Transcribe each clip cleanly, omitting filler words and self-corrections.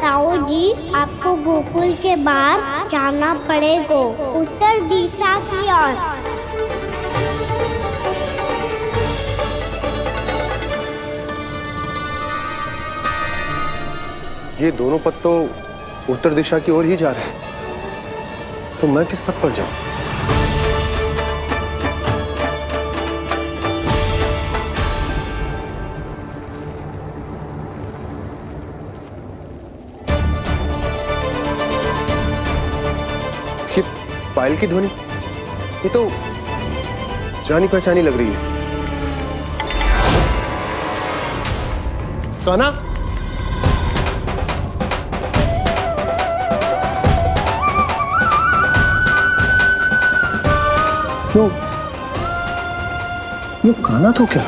ताऊ जी, आपको गोकुल के बाहर जाना पड़ेगा, उत्तर दिशा की ओर। ये दोनों पथ तो उत्तर दिशा की ओर ही जा रहे हैं, तो मैं किस पथ पर जाऊं? ये पायल की ध्वनि, ये तो जानी पहचानी लग रही है। कान्हा, ये कान्हा तो क्या?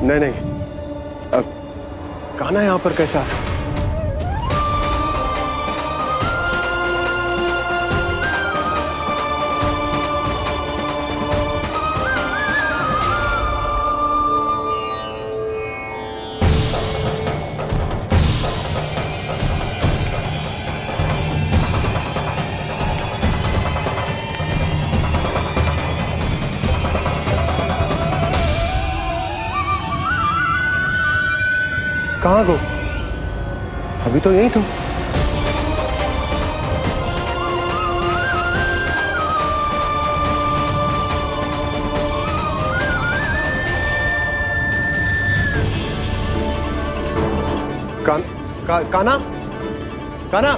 नहीं नहीं, कान्हा यहां पर कैसे आ सकता? कहाँ गो? अभी तो यही तो। कान्हा, कान्हा,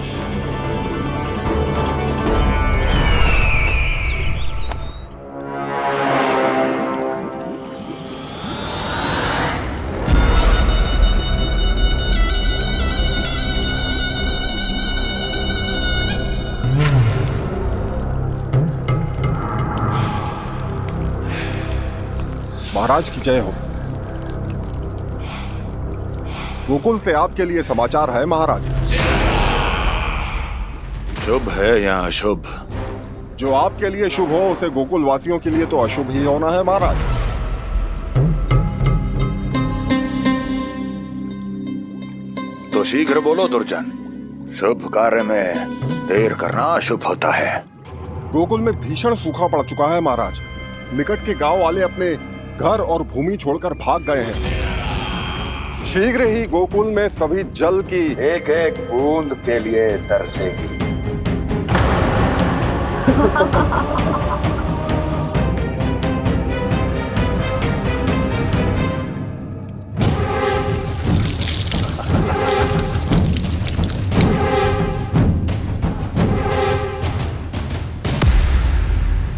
महाराज की जय हो। गोकुल से आपके लिए समाचार है महाराज। शुभ है या अशुभ? जो आपके लिए शुभ हो उसे गोकुल वासियों के लिए तो अशुभ ही होना है महाराज। तो शीघ्र बोलो दुर्जन, शुभ कार्य में देर करना अशुभ होता है। गोकुल में भीषण सूखा पड़ चुका है महाराज। निकट के गांव वाले अपने घर और भूमि छोड़कर भाग गए हैं। शीघ्र ही गोकुल में सभी जल की एक एक बूंद के लिए तरसेगी।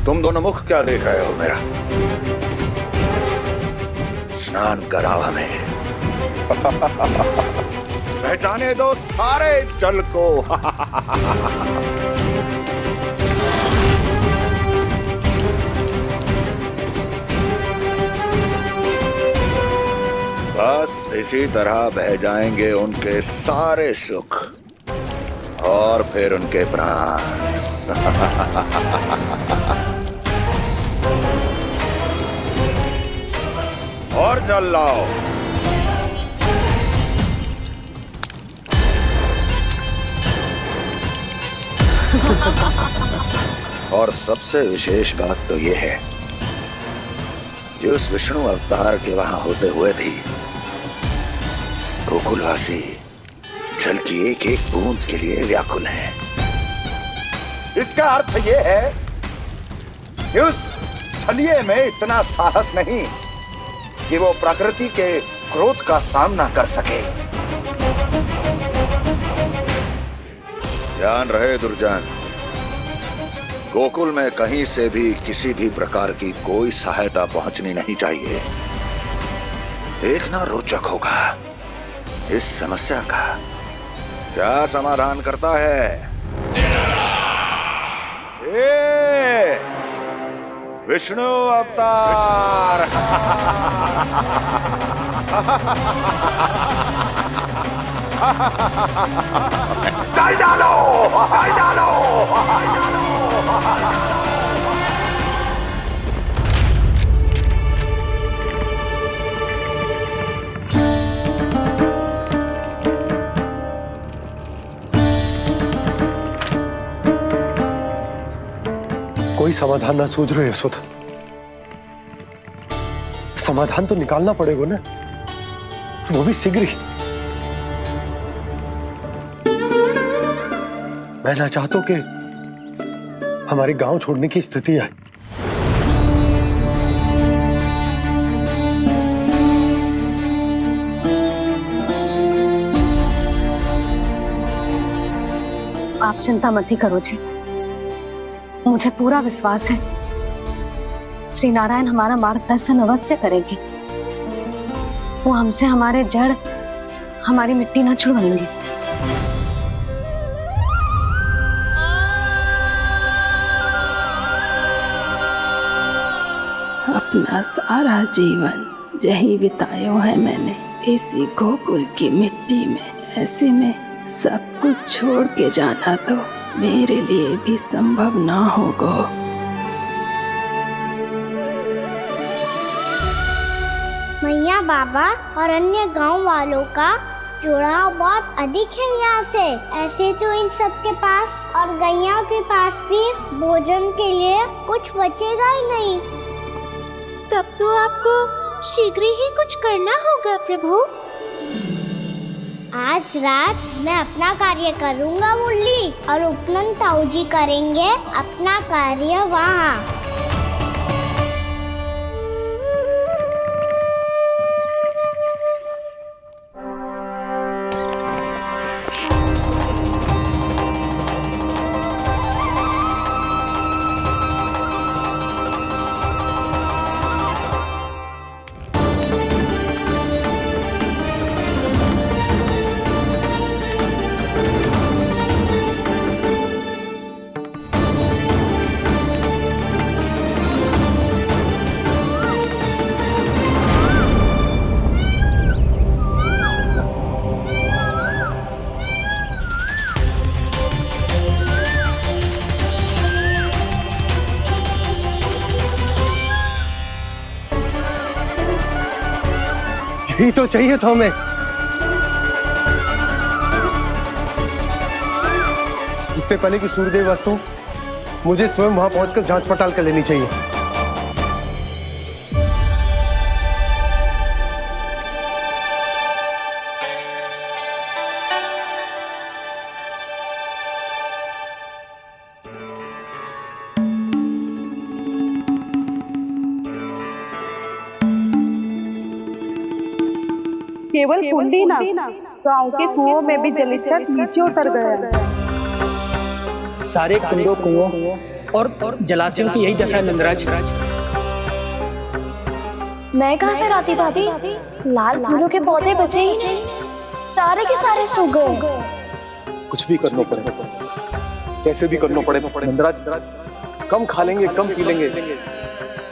तुम दोनों मुख क्या देख रहे हो मेरा? स्नान कराओ हमें। पहचाने दो सारे जल को। बस इसी तरह बह जाएंगे उनके सारे सुख और फिर उनके प्राण। और जल लाओ। और सबसे विशेष बात तो यह है कि उस विष्णु अवतार के वहां होते हुए भी गोकुलवासी जल की एक एक बूंद के लिए व्याकुल हैं। इसका अर्थ यह है कि उस छलिए में इतना साहस नहीं कि वो प्रकृति के क्रोध का सामना कर सके। ध्यान रहे दुर्जन, गोकुल में कहीं से भी किसी भी प्रकार की कोई सहायता पहुंचनी नहीं चाहिए। देखना रोचक होगा इस समस्या का क्या समाधान करता है। विष्णु अवतार। चल डालो, चल डालो। कोई समाधान ना सूझ रहे यशोदा। समाधान तो निकालना पड़ेगा ना, वो भी शीघ्र ही। मैं ना चाहता कि हमारे गांव छोड़ने की स्थिति आए। आप चिंता मत ही करो जी, मुझे पूरा विश्वास है श्री नारायण हमारा मार्गदर्शन अवश्य करेंगे। वो हमसे हमारे जड़, हमारी मिट्टी ना छुड़वाएंगे। अपना सारा जीवन यही बितायो है मैंने, इसी गोकुल की मिट्टी में। ऐसे में सब कुछ छोड़ के जाना तो मेरे लिए भी संभव ना होगा। मैया बाबा और अन्य गांव वालों का जुड़ाव बहुत अधिक है यहाँ से। ऐसे तो इन सब के पास और गैया के पास भी भोजन के लिए कुछ बचेगा ही नहीं। तब तो आपको शीघ्र ही कुछ करना होगा प्रभु। आज रात मैं अपना कार्य करूँगा मुरली, और उपनंद ताऊ जी करेंगे अपना कार्य वहाँ। यही तो चाहिए था हमें। इससे पहले कि सूर्यदेव वस्तु, मुझे स्वयं वहां पहुंचकर जांच पड़ताल कर लेनी चाहिए। केवल कुंडी ना, गांव के कुओं में भी जलस्तर नीचे उतर गया। सारे कुंडों, कुओं और जलाशयों की यही दशा है नंदराज। मैं कहाँ से लाती भाभी? लाल फूलों के पौधे बचे ही नहीं, सारे के सारे सूख गए। कुछ भी करना पड़ेगा, कैसे भी करना पड़ेगा नंदराज। कम खा लेंगे, कम पी लेंगे,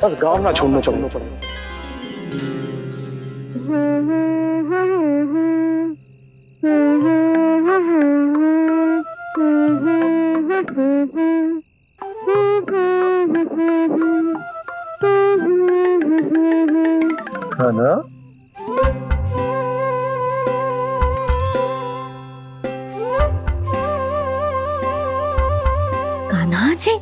बस गांव ना छोड़ना पड़ेगा। है ना? कान्हा जी,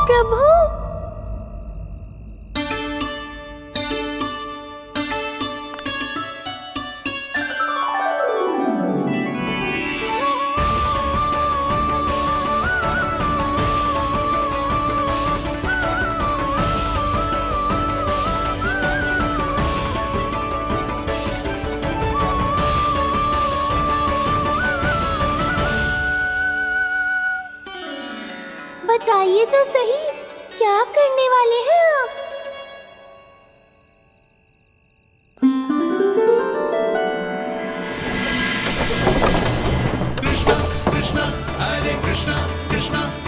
प्रभु सही, क्या करने वाले हैं आप?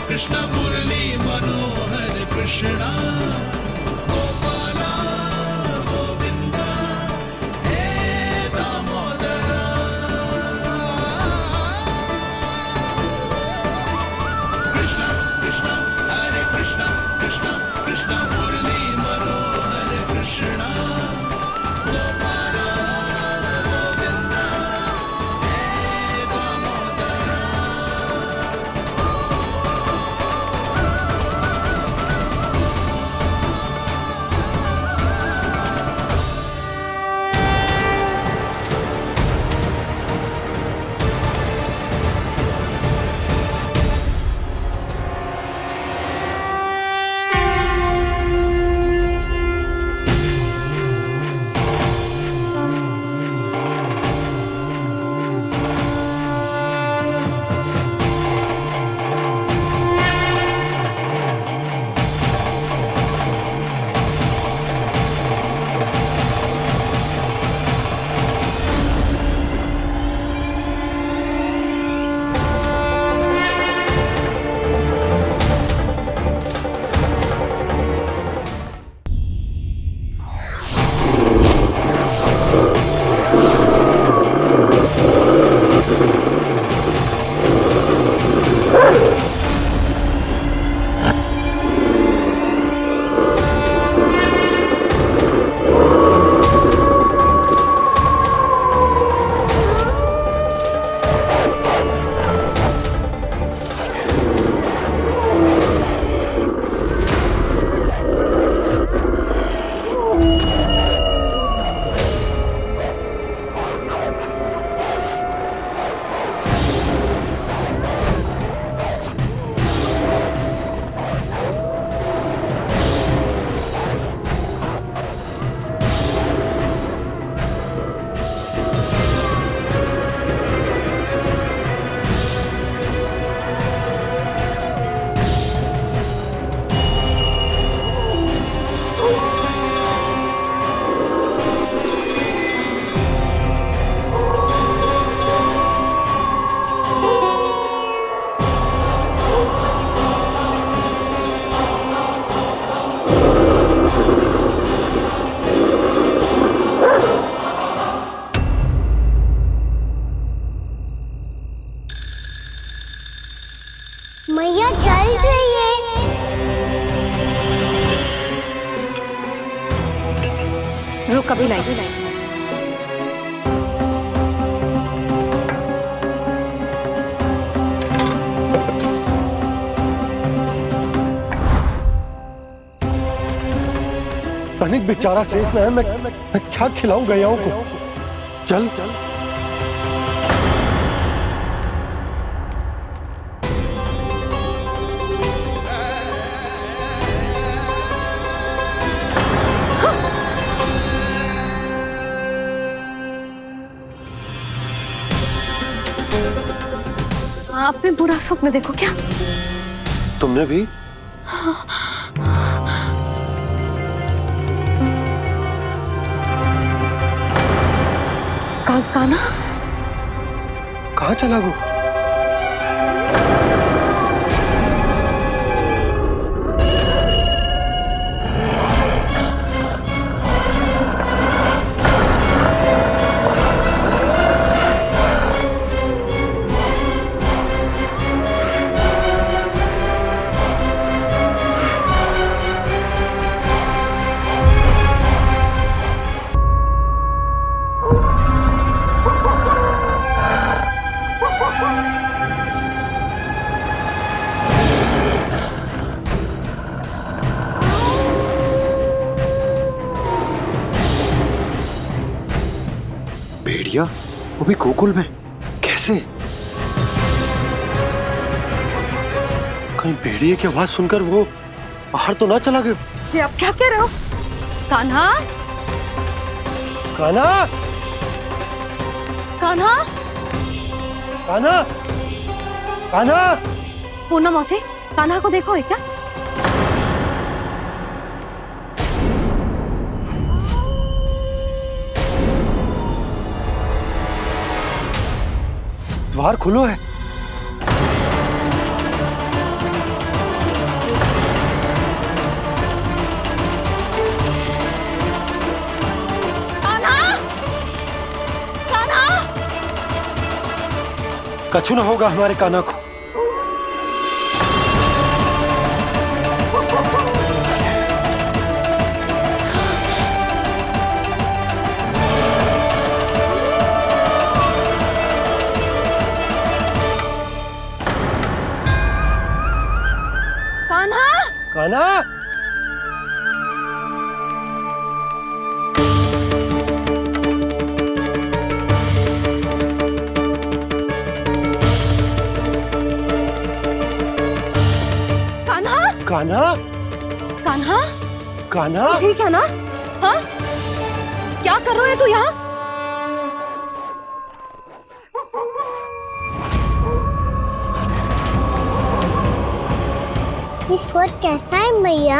कृष्ण मुरली मनोहर कृष्ण गोपाला गोविंदा हे दामोदरा। कृष्ण कृष्ण हरे कृष्ण कृष्ण कृष्ण मुरली मनोहर कृष्ण गोपाला गोविंदा हे दामोदरा। मैया जल जाइए। रुक अभी लाई। तनिक बेचारा शेष न है, मैं क्या खिलाऊं गैयाओं को। चल चल आपने बुरा स्वप्न देखो क्या? तुमने भी? कान्हा कहाँ चला वो? भेड़िया वो भी गोकुल में कैसे? कहीं भेड़िए की आवाज सुनकर वो बाहर तो ना चला गया? जी आप क्या कह रहे हो? कान्हा, कान्हा, कान्हा, कान्हा, कान्हा। पूनम मौसी, कान्हा को देखो है क्या? द्वार खुलो है। कछु न होगा हमारे कान्हा को। कान्हा, कान्हा, कान्हा, कान्हा, कान्हा, ठीक है ना? हाँ, क्या कर रहे हो तू यहाँ? ये स्वर कैसा है मैया?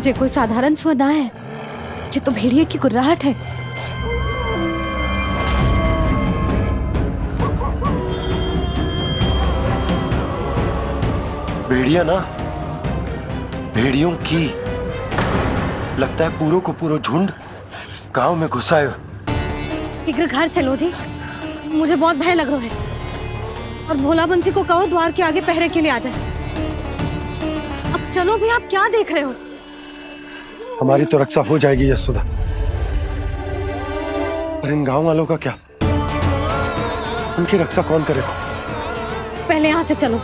जे कोई साधारण स्वर ना है, जे तो भेड़िए की गुर्राहट है। भेड़िया ना, भेड़ियों की। लगता है पूरों को पूरा झुंड गांव में घुसा है। शीघ्र घर चलो जी, मुझे बहुत भय लग रहा है। और भोला बंसी को कहो द्वार के आगे पहरे के लिए आ जाए। अब चलो भी, आप क्या देख रहे हो? हमारी तो रक्षा हो जाएगी यशोदा, पर इन गांव वालों का क्या? उनकी रक्षा कौन करेगा? पहले यहाँ से चलो।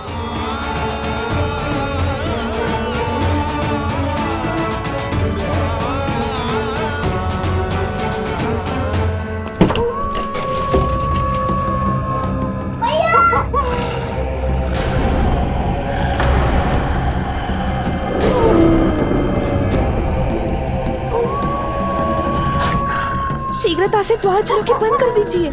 शीघ्रता से द्वार चारों के बंद कर दीजिए।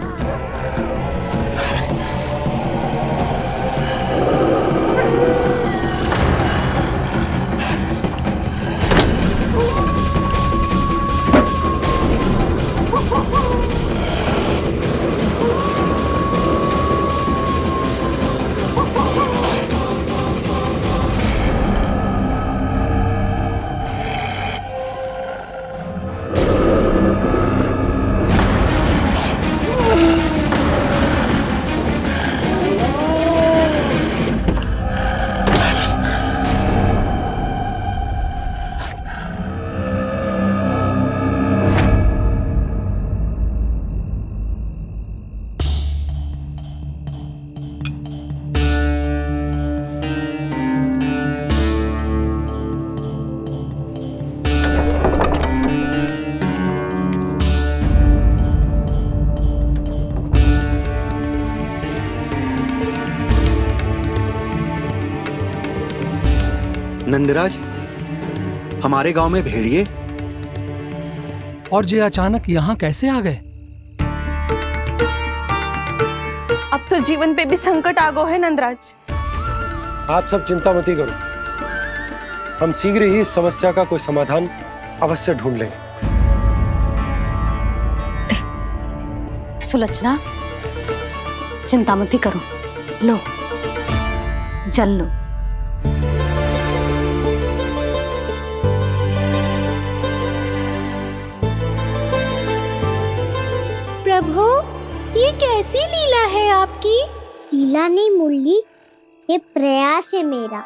नंदराज, हमारे गांव में भेड़िए और ये अचानक यहाँ कैसे आ गए? अब तो जीवन पे भी संकट आ गो है नंदराज। आप सब चिंता मत करो, हम शीघ्र ही इस समस्या का कोई समाधान अवश्य ढूंढ लेंगे। सुलक्षणा, चिंता मत करो, लो जल लो। प्रभु, ये कैसी लीला है आपकी? लीला नहीं मुरली, ये प्रयास है मेरा,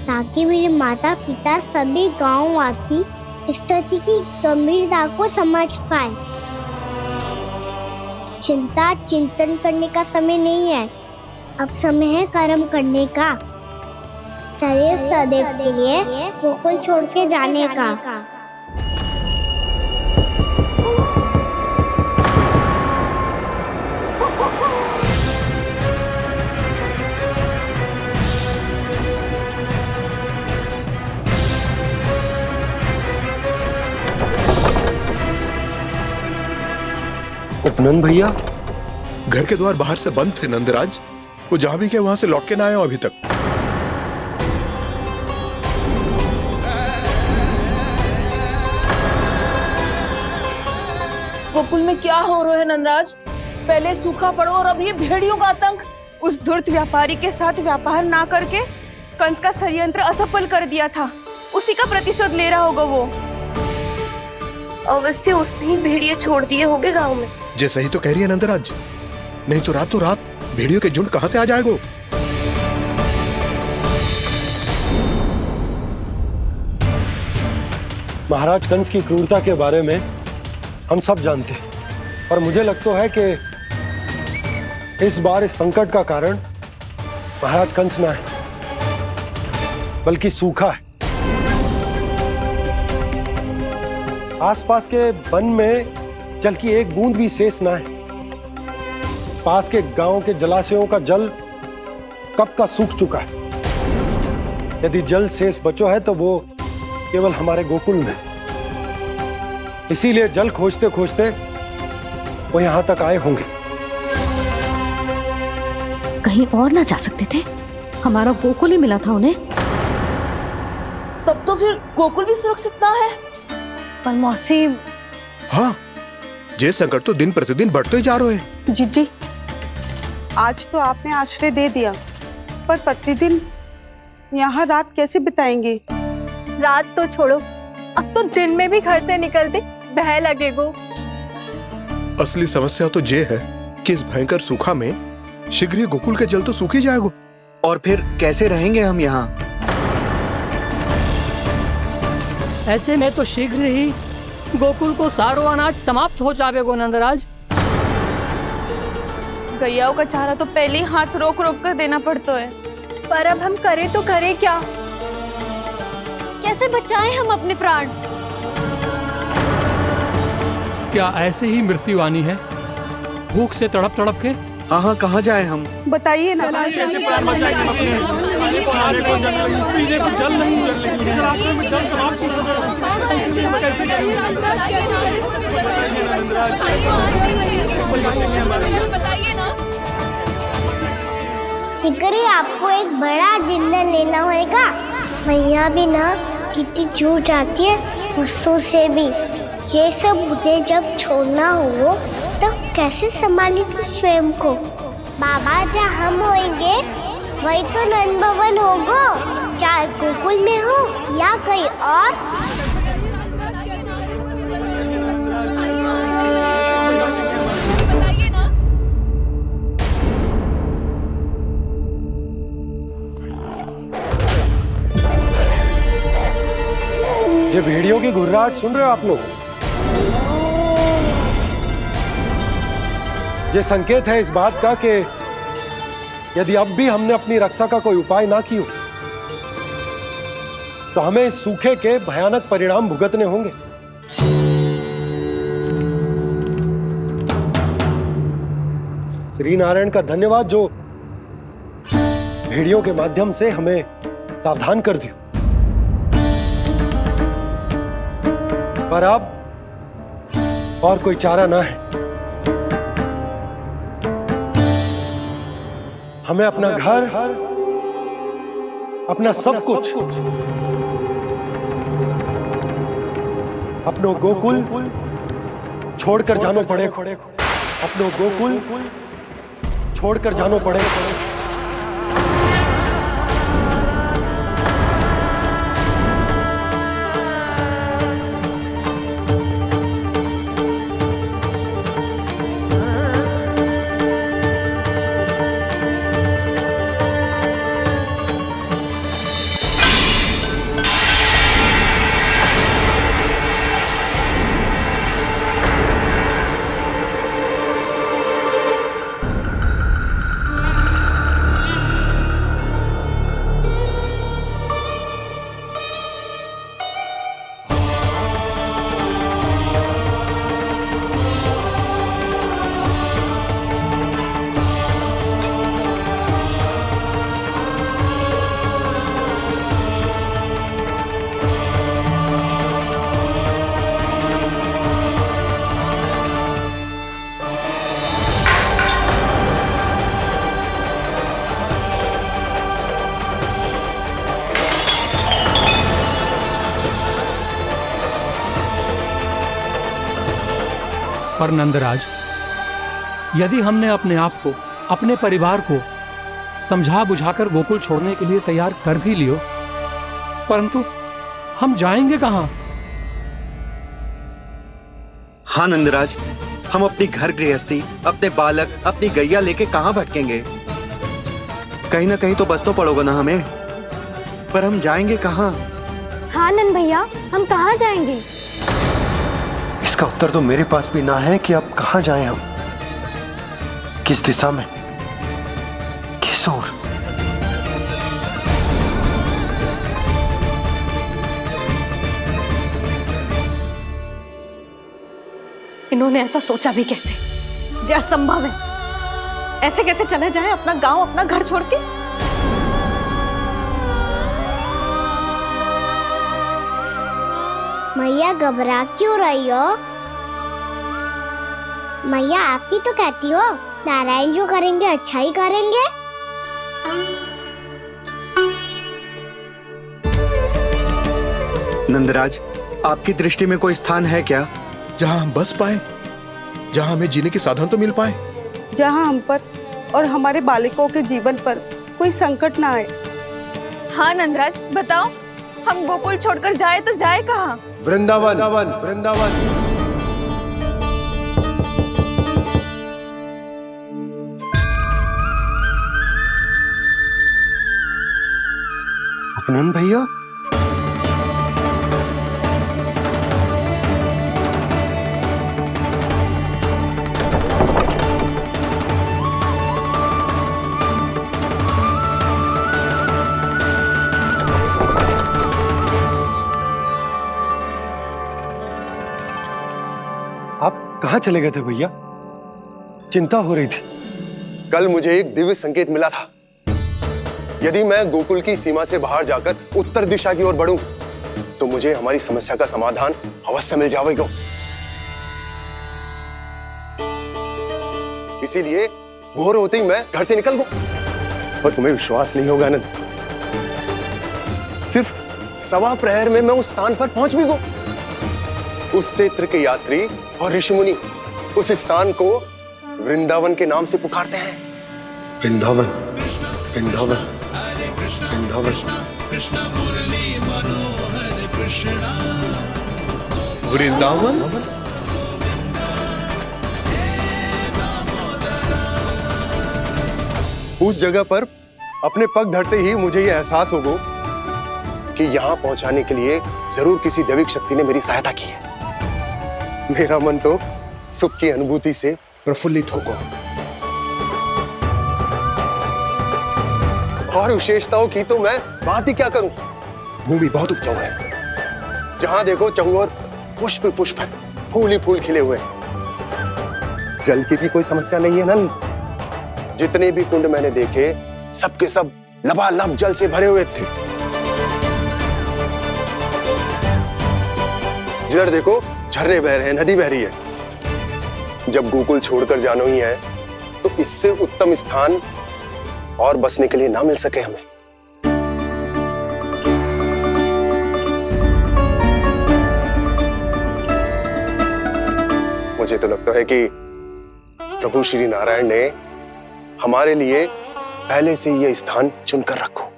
ताकि मेरे माता पिता सभी गांव वासी स्थिति की गंभीरता को समझ पाए। चिंता चिंतन करने का समय नहीं है, अब समय है कर्म करने का, सदैव सदैव के लिए गोकुल छोड़ के जाने का। उपनंद भैया, घर के द्वार बाहर से बंद थे नंदराज, वो जहां भी गए वहां से लौट के ना आए हो अभी तक। गोकुल में क्या हो रहा है नंदराज? पहले सूखा पड़ो और अब ये भेड़ियों का आतंक। उस धूर्त व्यापारी के साथ व्यापार ना करके कंस का षड्यंत्र असफल कर दिया था, उसी का प्रतिशोध ले रहा होगा वो। अवश्य उसने ही भेड़िए छोड़ दिए होंगे गांव में। जैसे ही तो कह रही है नंदराज, नहीं तो रात भेड़ियों के झुंड कहां से आ जाएगा? महाराज कंस की क्रूरता के बारे में हम सब जानते हैं, और मुझे लगता है कि इस बार इस संकट का कारण महाराज कंस ना है, बल्कि सूखा है। आसपास के वन में जल की एक बूंद भी शेष ना है। पास के गांव के जलाशयों का जल कब का सूख चुका है। यदि जल शेष बचो है तो वो केवल हमारे गोकुल में। इसीलिए जल खोजते खोजते वो यहां तक आए होंगे। कहीं और ना जा सकते थे? हमारा गोकुल ही मिला था उन्हें। तब तो फिर गोकुल भी सुरक्षित ना है। पर मौसी, हाँ, ये संकट तो दिन प्रतिदिन बढ़ते ही जा रहे हैं। जीजी, आज तो आपने आश्रय दे दिया, पर प्रतिदिन यहाँ रात कैसे बिताएंगे? रात तो छोड़ो, अब तो दिन में भी घर से निकलते भय लगेगो। असली समस्या तो ये है कि इस भयंकर सूखा में शीघ्र ही गोकुल के जल तो सूख ही जाएगा। और फिर कैसे रहेंगे हम यहाँ? ऐसे में तो शीघ्र ही गोकुल को सारो अनाज समाप्त हो जाएगा नंदराज। गैयाओं का चारा तो पहले ही हाथ रोक रोक कर देना पड़ता है। पर अब हम करें तो करें क्या? कैसे बचाएं हम अपने प्राण? क्या ऐसे ही मृत्यु आनी है, भूख से तड़प तड़प के? हाँ, कहाँ जाए हम? बताइए ना। शीघ्र ही आपको एक बड़ा निर्णय लेना होगा। मैया भी ना कितनी चूक जाती है गुस्सों से भी। ये सब मुझे जब छोड़ना हो तो कैसे संभालेंगे स्वयं को? बाबा जहाँ हम होंगे वही तो नंद भवन होगा, चाहे गोकुल में हो या कहीं और। ये भेड़ियों की घुर्राहट सुन रहे हो आप लोग? ये संकेत है इस बात का कि यदि अब भी हमने अपनी रक्षा का कोई उपाय ना किया तो हमें इस सूखे के भयानक परिणाम भुगतने होंगे। श्री नारायण का धन्यवाद जो भेड़ियों के माध्यम से हमें सावधान कर दिया। पर अब और कोई चारा ना है। हमें अपना घर, अपना सब कुछ, अपनो गोकुल छोड़कर जानो पड़े। अपनो गोकुल छोड़कर जानो पड़े। पर नंदराज, यदि हमने अपने आप को, अपने परिवार को समझा बुझाकर गोकुल छोड़ने के लिए तैयार कर भी लियो, परंतु हम जाएंगे कहाँ? हाँ नंदराज, हम अपनी घर गृहस्थी, अपने बालक, अपनी गैया लेके कहाँ भटकेंगे? कहीं ना कहीं तो बस तो पड़ोगे ना हमें, पर हम जाएंगे कहाँ? हाँ नंद भैया, हम कहाँ जाएंगे? इसका उत्तर तो मेरे पास भी ना है कि अब कहाँ जाएं हम, किस दिशा में, किस ओर। इन्होंने ऐसा सोचा भी कैसे? जो असंभव है। ऐसे कैसे चले जाएं अपना गांव, अपना घर छोड़ के? मैया घबरा क्यों रही हो? मैया आप ही तो कहती हो नारायण जो करेंगे अच्छा ही करेंगे। नंदराज, आपकी दृष्टि में कोई स्थान है क्या जहां हम बस पाए, जहां हमें जीने के साधन तो मिल पाए, जहाँ हम पर और हमारे बालकों के जीवन पर कोई संकट ना आए? हाँ नंदराज, बताओ, हम गोकुल छोड़कर जाए तो जाए कहाँ? वृंदावन, वृंदावन। उपनंद भैया, कहाँ चले गए थे भैया? चिंता हो रही थी। कल मुझे एक दिव्य संकेत मिला था। यदि मैं गोकुल की सीमा से बाहर जाकर उत्तर दिशा की ओर बढ़ूं, तो मुझे हमारी समस्या का समाधान अवश्य मिल जाएगा। इसीलिए भोर होते ही मैं घर से निकल गया। और तुम्हें विश्वास नहीं होगा आनंद, सिर्फ सवा प्रहर में मैं उस स्थान पर पहुंच भी गया। उस क्षेत्र के यात्री और ऋषि मुनि उस स्थान को वृंदावन के नाम से पुकारते हैं। वृंदावन, वृंदावन, वृंदावन। वृंदावन। उस जगह पर अपने पग धरते ही मुझे यह एहसास होगा कि यहां पहुंचाने के लिए जरूर किसी दैविक शक्ति ने मेरी सहायता की है। मेरा मन तो सुख की अनुभूति से प्रफुल्लित होगा। और विशेषताओं की तो मैं बात ही क्या करूं। भूमि बहुत उपजाऊ है, जहां देखो चहुओर पुष्प पुष्प है, फूल ही फूल खिले हुए हैं। जल की भी कोई समस्या नहीं है नंद। जितने भी कुंड मैंने देखे, सबके सब लबालब जल से भरे हुए थे। जिधर देखो झरने बह रहे हैं, नदी बह रही है। जब गोकुल छोड़कर जाना ही है, तो इससे उत्तम स्थान और बसने के लिए ना मिल सके हमें। मुझे तो लगता है कि प्रभु श्री नारायण ने हमारे लिए पहले से यह स्थान चुनकर रखो।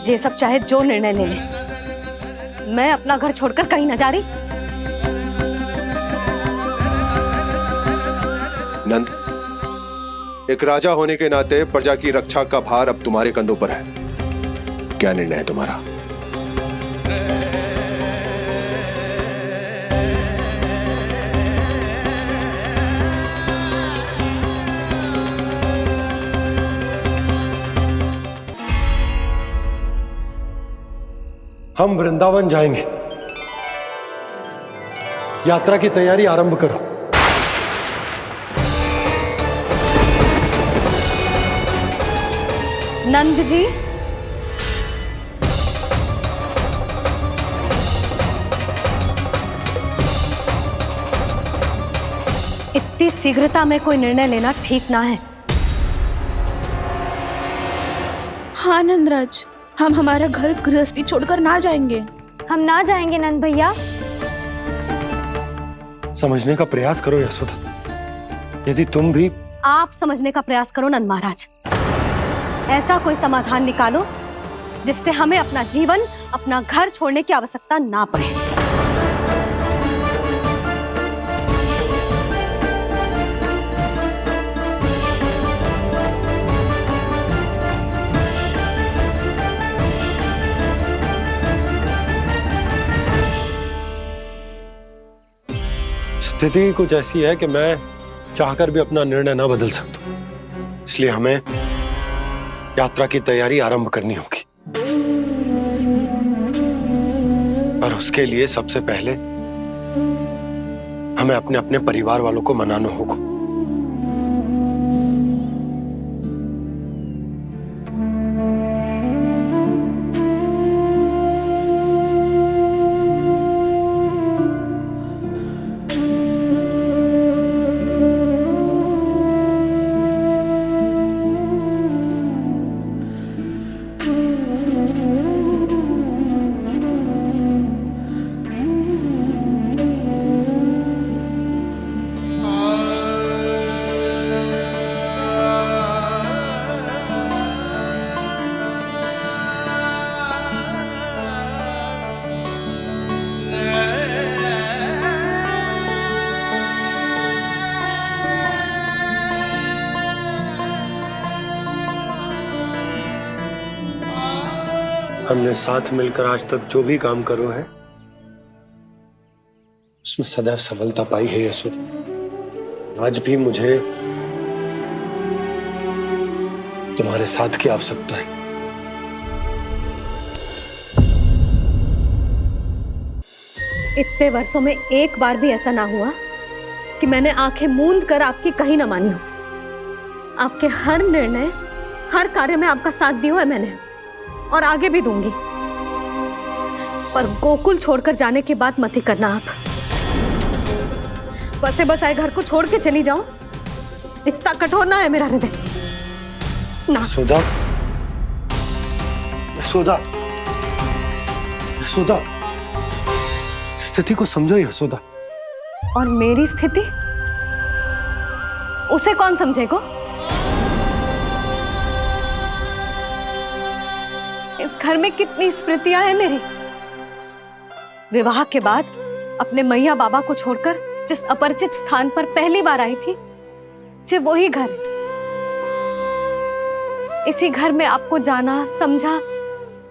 ये सब चाहे जो निर्णय ले ले, मैं अपना घर छोड़कर कहीं न जा रही। नंद, एक राजा होने के नाते प्रजा की रक्षा का भार अब तुम्हारे कंधों पर है। क्या निर्णय है तुम्हारा? हम वृंदावन जाएंगे। यात्रा की तैयारी आरंभ करो। नंद जी, इतनी शीघ्रता में कोई निर्णय लेना ठीक ना है। हाँ नंदराज, हम हमारा घर गृहस्थी छोड़कर ना जाएंगे। हम ना जाएंगे नंद भैया। समझने का प्रयास करो यशोदा। यदि तुम भी आप समझने का प्रयास करो नंद महाराज। ऐसा कोई समाधान निकालो जिससे हमें अपना जीवन, अपना घर छोड़ने की आवश्यकता ना पड़े। स्थिति कुछ ऐसी है कि मैं चाहकर भी अपना निर्णय ना बदल सकता, इसलिए हमें यात्रा की तैयारी आरंभ करनी होगी। और उसके लिए सबसे पहले हमें अपने अपने परिवार वालों को मनाना होगा। हमने साथ मिलकर आज तक जो भी काम करो है उसमें सदैव सफलता पाई है यशोदा। आज भी मुझे तुम्हारे साथ की आवश्यकता है। इतने वर्षों में एक बार भी ऐसा ना हुआ कि मैंने आंखें मूंद कर आपकी कहीं ना मानी हो। आपके हर निर्णय, हर कार्य में आपका साथ दिया है मैंने, और आगे भी दूंगी। पर गोकुल छोड़कर जाने की बात मत ही करना आप। बसे बसाए घर को छोड़ के चली जाऊं, इतना कठोर ना है मेरा हृदय ना। यशोदा, यशोदा, यशोदा, स्थिति को समझो यशोदा। और मेरी स्थिति उसे कौन समझेगा? इस घर में कितनी स्मृतियां हैं मेरी। विवाह के बाद अपने मैया बाबा को छोड़कर जिस अपरिचित स्थान पर पहली बार आई थी, जो वही घर है। इसी घर में आपको जाना, समझा,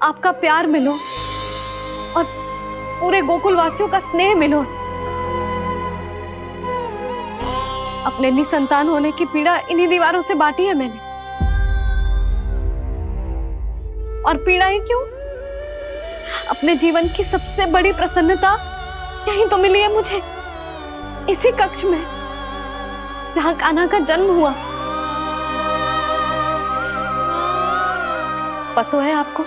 आपका प्यार मिलो और पूरे गोकुल वासियों का स्नेह मिलो। अपने निसंतान होने की पीड़ा इन्हीं दीवारों से बांटी है मैंने। और पीड़ा ही क्यों? अपने जीवन की सबसे बड़ी प्रसन्नता यहीं तो मिली है मुझे, इसी कक्ष में जहां कान्हा का जन्म हुआ। पता है आपको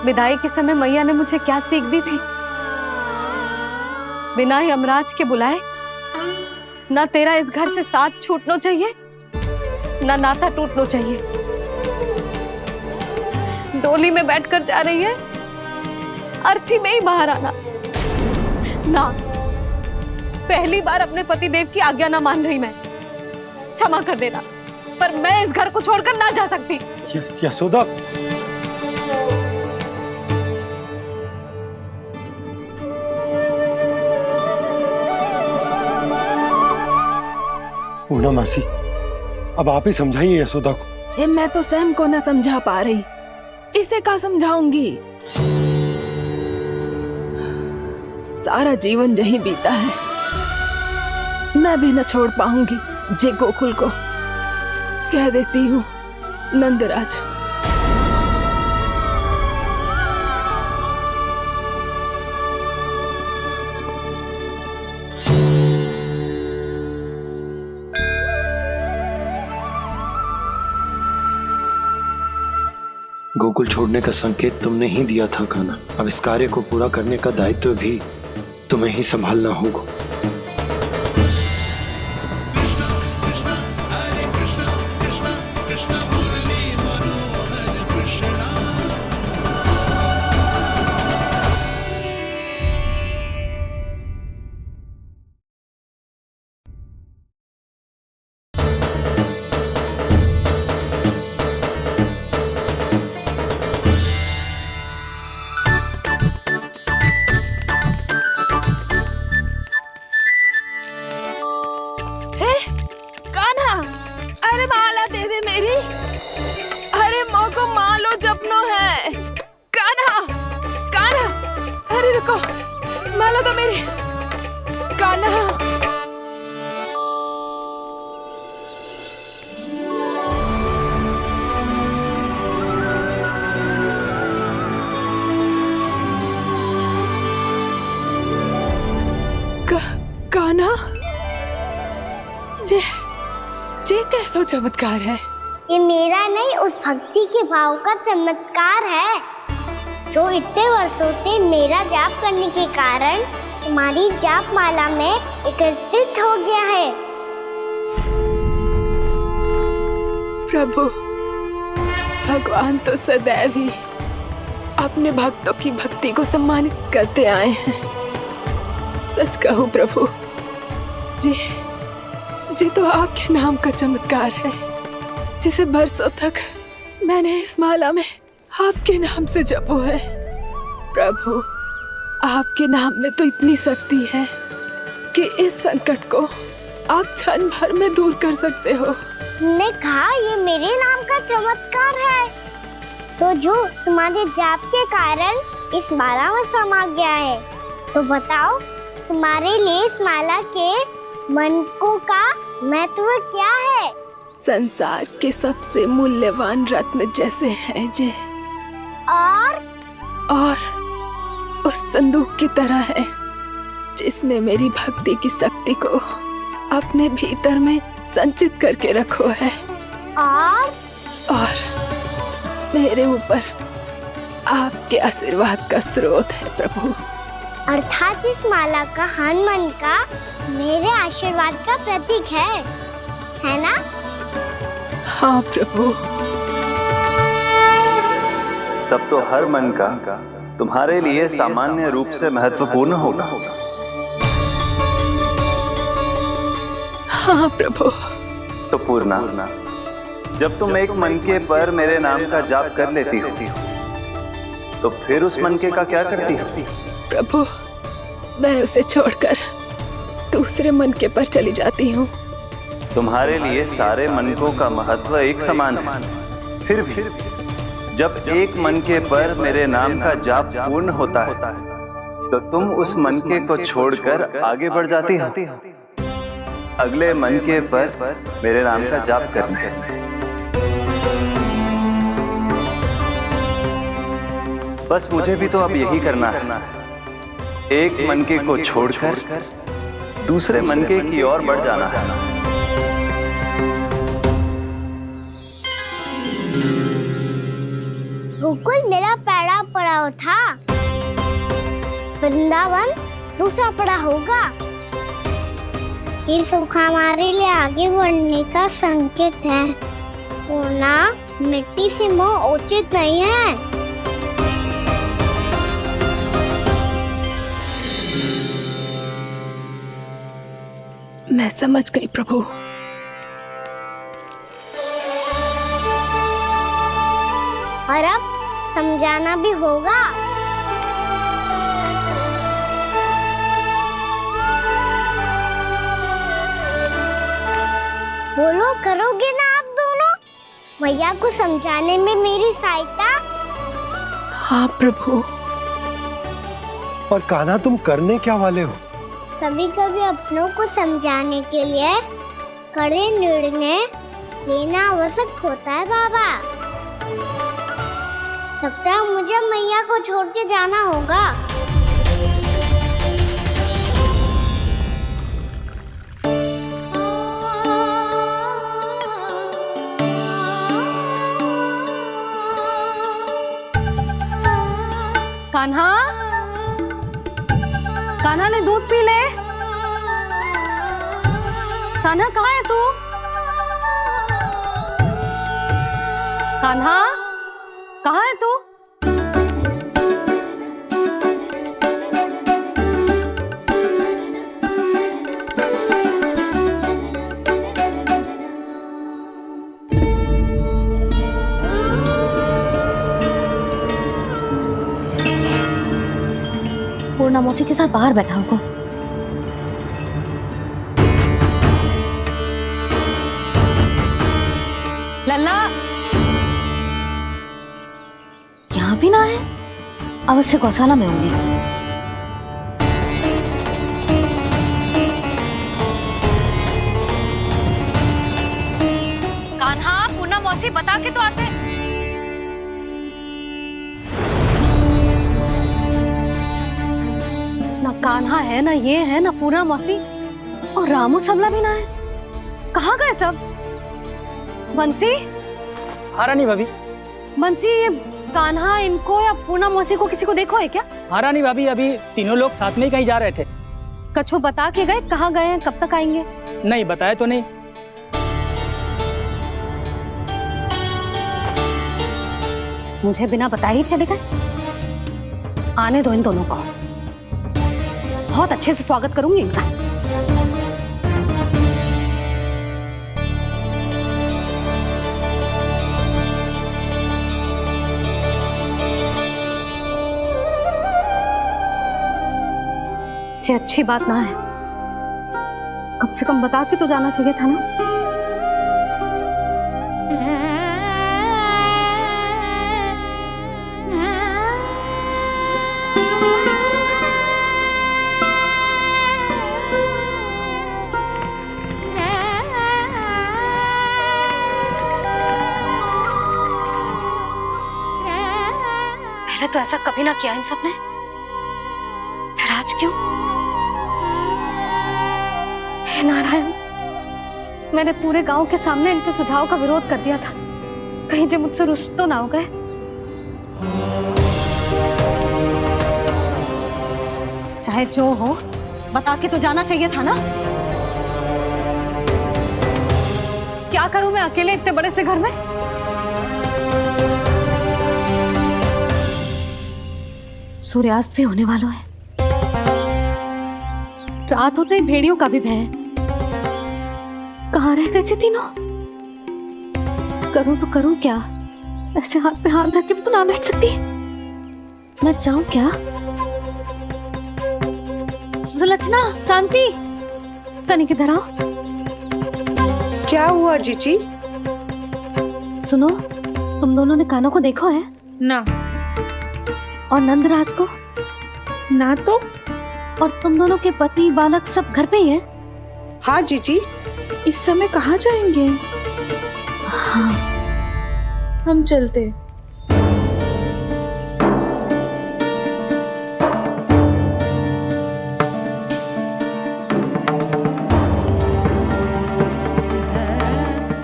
विदाई के समय मैया ने मुझे क्या सीख दी थी? बिना यमराज के बुलाए ना तेरा इस घर से साथ छूटना चाहिए, ना नाता टूटना चाहिए। डोली में बैठकर जा रही है, अर्थी में ही बाहर आना ना। पहली बार अपने पति देव की आज्ञा ना मान रही मैं, क्षमा कर देना, पर मैं इस घर को छोड़कर ना जा सकती। यशोदा, पूर्णा मासी, अब आप ही समझाइए यशोदा को। ये मैं तो स्वयं को न समझा पा रही, इसे क्या समझाऊंगी? सारा जीवन यहीं बीता है, मैं भी न छोड़ पाऊंगी। जे गोकुल को कह देती हूँ नंदराज। गोकुल छोड़ने का संकेत तुमने ही दिया था कान्हा। अब इस कार्य को पूरा करने का दायित्व भी तुम्हें ही संभालना होगा। अरे माला दे दे मेरी। अरे माँ को मालो जपनो है। कान्हा, कान्हा, अरे रुको, माला दो मेरी। कान्हा। कान्हा, ये कैसा चमत्कार है? ये मेरा नहीं, उस भक्ति के भाव का चमत्कार है जो इतने वर्षों से मेरा जाप करने के कारण तुम्हारी जाप माला में एकत्रित हो गया है। प्रभु, भगवान तो सदैव ही अपने भक्तों की भक्ति को सम्मानित करते आए हैं। सच कहूं प्रभु, जी तो आपके नाम का चमत्कार है, जिसे बरसों तक मैंने इस माला में आपके नाम से जपो है। प्रभु, आपके नाम में तो इतनी शक्ति है कि इस संकट को आप क्षण भर में दूर कर सकते हो। तुमने कहा ये मेरे नाम का चमत्कार है, तो जो तुम्हारे जाप के कारण इस माला में समा गया है, तो बताओ तुम्हारे लिए इस माला के मनकों का महत्व क्या है? संसार के सबसे मूल्यवान रत्न जैसे हैं जे, और उस संदूक की तरह है जिसने मेरी भक्ति की शक्ति को अपने भीतर में संचित करके रखो है। और मेरे ऊपर आपके आशीर्वाद का स्रोत है प्रभु। अर्थात इस माला का हनुमान का मेरे आशीर्वाद का प्रतीक है ना? हाँ प्रभु। तब तो हर मन का तुम्हारे लिए सामान्य रूप से महत्वपूर्ण होगा। हाँ प्रभु। तो पूर्णा, जब तुम एक मनके पर मेरे नाम का जाप कर लेती हो, तो फिर उस मनके का क्या करती हो? प्रभु, मैं उसे छोड़कर दूसरे मनके पर चली जाती हूँ। तुम्हारे लिए सारे मनकों का महत्व एक समान है। फिर भी जब एक मनके पर मेरे नाम का जाप पूर्ण होता है, तो तुम उस मनके को छोड़कर आगे बढ़ जाती हो अगले मनके पर मेरे नाम का जाप करने। बस मुझे भी तो अब यही करना है, एक मनके को छोड़कर दूसरे मनके की ओर बढ़ जाना है। गोकुल मेरा पहला पड़ाव था, वृंदावन दूसरा पड़ा होगा। ये सुख हमारे लिए आगे बढ़ने का संकेत है, पूर्णा मिट्टी से मोह उचित नहीं है। मैं समझ गई प्रभु। और अब समझाना भी होगा। बोलो, करोगे ना आप दोनों? भैया को समझाने में मेरी सहायता? हाँ प्रभु। पर कान्हा, तुम करने क्या वाले हो? कभी कभी अपनों को समझाने के लिए कड़े निर्णय लेना आवश्यक होता है बाबा। लगता है मुझे मैया को छोड़ के जाना होगा। कान्हा, कान्हा ने दूध पी ले। कान्हा कहाँ है तू? कान्हा, कहाँ है तू? पूर्णा मौसी के साथ बाहर बैठा होगा। लल्ला यहाँ भी ना है, अवश्य गौशाला में होंगे। कान्हा, पूनम मौसी बता के तो आते। ना कान्हा है, ना ये है, ना पूनम मौसी, और रामू सबला भी ना है। कहाँ गए सब? बंसी? हाँ रानी भाभी। बंसी, ये कान्हा इनको या पूनम मौसी को किसी को देखो है क्या? हाँ रानी भाभी, अभी तीनों लोग साथ में ही कहीं जा रहे थे। कछु बता के गए कहाँ गए हैं, कब तक आएंगे? नहीं बताया तो नहीं। मुझे बिना बताए ही चले गए? आने दो इन दोनों को, बहुत अच्छे से स्वागत करूंगी इनका। ये अच्छी बात ना है, कम से कम बता के तो जाना चाहिए था ना। पहले तो ऐसा कभी ना किया इन सब ने, फिर आज क्यों? हे नारायण, मैंने पूरे गांव के सामने इनके सुझाव का विरोध कर दिया था, कहीं जे मुझसे रुष्ट तो ना हो गए। चाहे जो हो, बता के तो जाना चाहिए था ना। क्या करूं मैं अकेले इतने बड़े से घर में? सूर्यास्त भी होने वाला है, रात होते ही भेड़ियों का भी भय है। कहाँ रह गए थे तीनों? करूं तो करूं क्या? ऐसे हाथ पे हाथ धर के भी तो ना बैठ सकती। मैं जाऊं क्या? सुलक्षणा, शांति, तनिक इधर आओ। क्या हुआ जीजी? सुनो, तुम दोनों ने कानों को देखा है? ना। और नंदराज को? ना तो। और तुम दोनों के पति बालक सब घर पे ही हैं? हाँ जीजी, इस समय कहाँ जाएंगे? हाँ। हम चलते।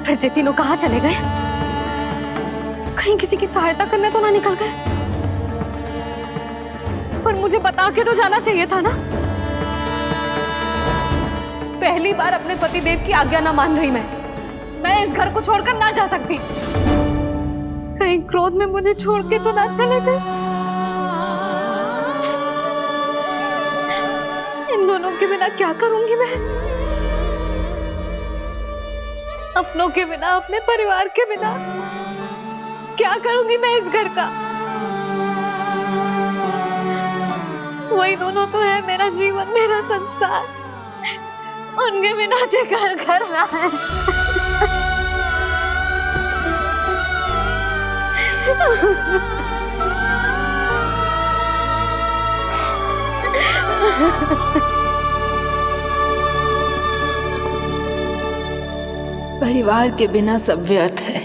फिर जे तीनों कहाँ चले गए? कहीं किसी की सहायता करने तो ना निकल गए? पर मुझे बता के तो जाना चाहिए था ना। पहली बार अपने पतिदेव की आज्ञा ना मान रही मैं इस घर को छोड़कर ना जा सकती। कहीं क्रोध में मुझे छोड़ के तो ना चले गए। इन दोनों के बिना क्या करूंगी मैं? अपनों के बिना, अपने परिवार के बिना क्या करूंगी मैं इस घर का? वही दोनों तो है मेरा जीवन, मेरा संसार। उनके बिना जे घर घर रहा है। परिवार के बिना सब व्यर्थ है।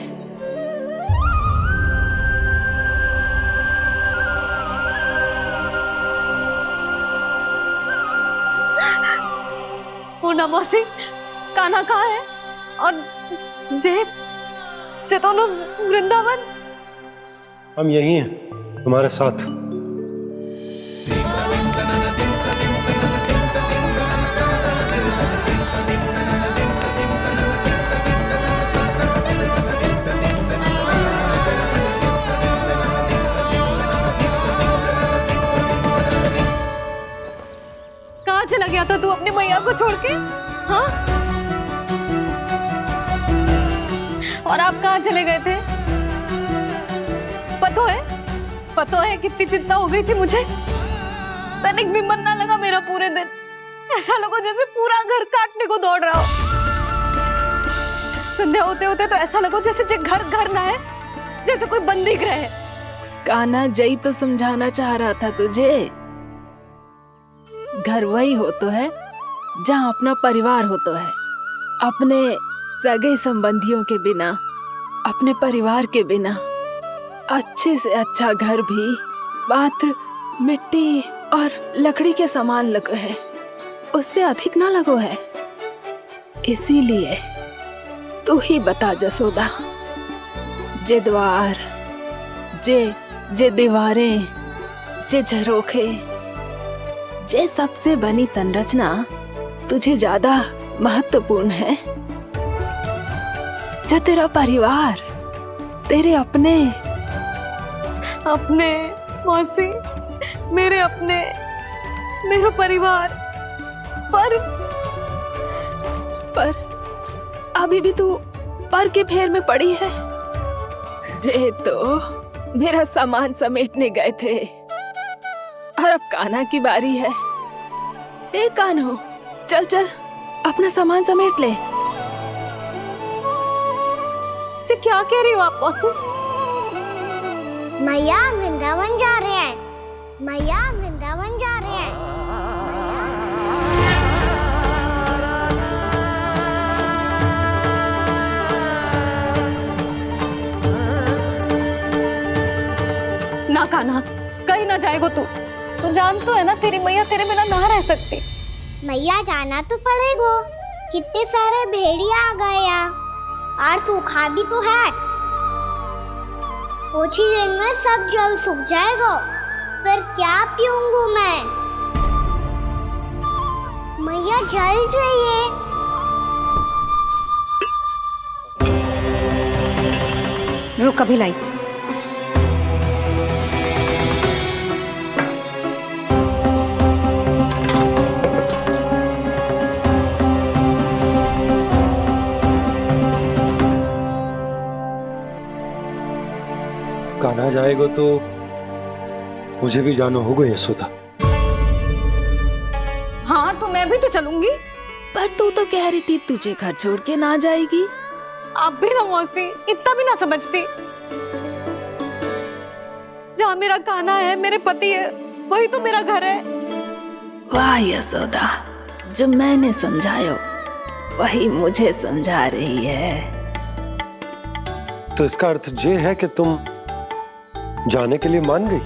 पूनम मौसी, कान्हा कहाँ है? और जे दोनों वृंदावन? हम यही हैं, तुम्हारे साथ। कहाँ चला गया था तू अपनी मैया को छोड़ के? हाँ? और आप कहाँ चले गए थे? पता है कितनी चिंता हो गई थी मुझे। तनिक भी मन ना लगा मेरा पूरे दिन। ऐसा लगा जैसे पूरा घर काटने को दौड़ रहा हो। संध्या होते होते तो ऐसा लगो जैसे जे घर घर ना है, जैसे कोई बंदी गृह है। कान्हा जई तो समझाना चाह रहा था तुझे। घर वही हो तो है जहाँ अपना परिवार हो तो है। अपने सगे संबंधियों के बिना, अपने परिवार के बिना अच्छे से अच्छा घर भी मात्र मिट्टी और लकड़ी के समान लगो है, उससे अधिक ना लगो है। इसीलिए तू ही बता जसोदा, जे द्वार, जे दीवारें, जे झरोखे, जे सबसे बनी संरचना तुझे ज्यादा महत्वपूर्ण है? जो तेरा परिवार, तेरे अपने मौसी, मेरे अपने, मेरा परिवार, पर अभी भी तू पर के फेर में पड़ी है। जे तो मेरा सामान समेटने गए थे और अब कान्हा की बारी है। ए कान्हो, चल चल अपना सामान समेट ले। जी क्या कह रही हो आप मौसी? मैया वृंदावन जा रहे हैं, मैया वृंदावन जा रहे हैं। ना कान्हा, कहीं ना जाएगो तू जान तो है ना तेरी मैया तेरे बिना ना रह सकती। मैया जाना तो पड़ेगा, कितने सारे भेड़िया आ गए यहाँ और सूखा भी तो है। कुछ ही दिन में सब जल सूख जाएगा, फिर क्या पीऊंगी मैं? मैया जल चाहिए। रुक अभी लाई। कान्हा जाएगा तो मुझे भी जाना होगा यशोदा। हाँ तो मैं भी तो चलूंगी। पर तू तो कह रही थी तुझे घर छोड़ के ना जाएगी। आप भी ना मौसी, इतना भी ना समझती। जहाँ मेरा कान्हा है, मेरे पति है, वही तो मेरा घर है। वाह यशोदा, जो मैंने समझायो वही मुझे समझा रही है। तो इसका अर्थ ये है कि तुम जाने के लिए मान गई?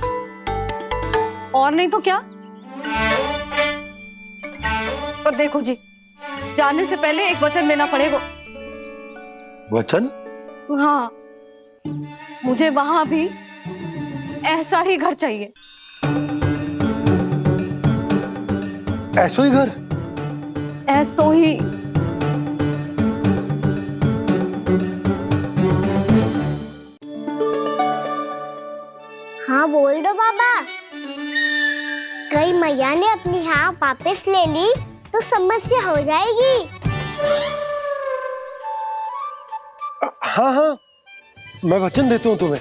और नहीं तो क्या। पर देखो जी, जाने से पहले एक वचन देना पड़ेगा। वचन? हाँ, मुझे वहां भी ऐसा ही घर चाहिए। ऐसो ही घर? ऐसो ही। हाँ बोल दो बाबा। कहीं मैया ने अपनी हाँ वापस ले ली तो समस्या हो जाएगी। हाँ हाँ, मैं वचन देता हूँ तुम्हें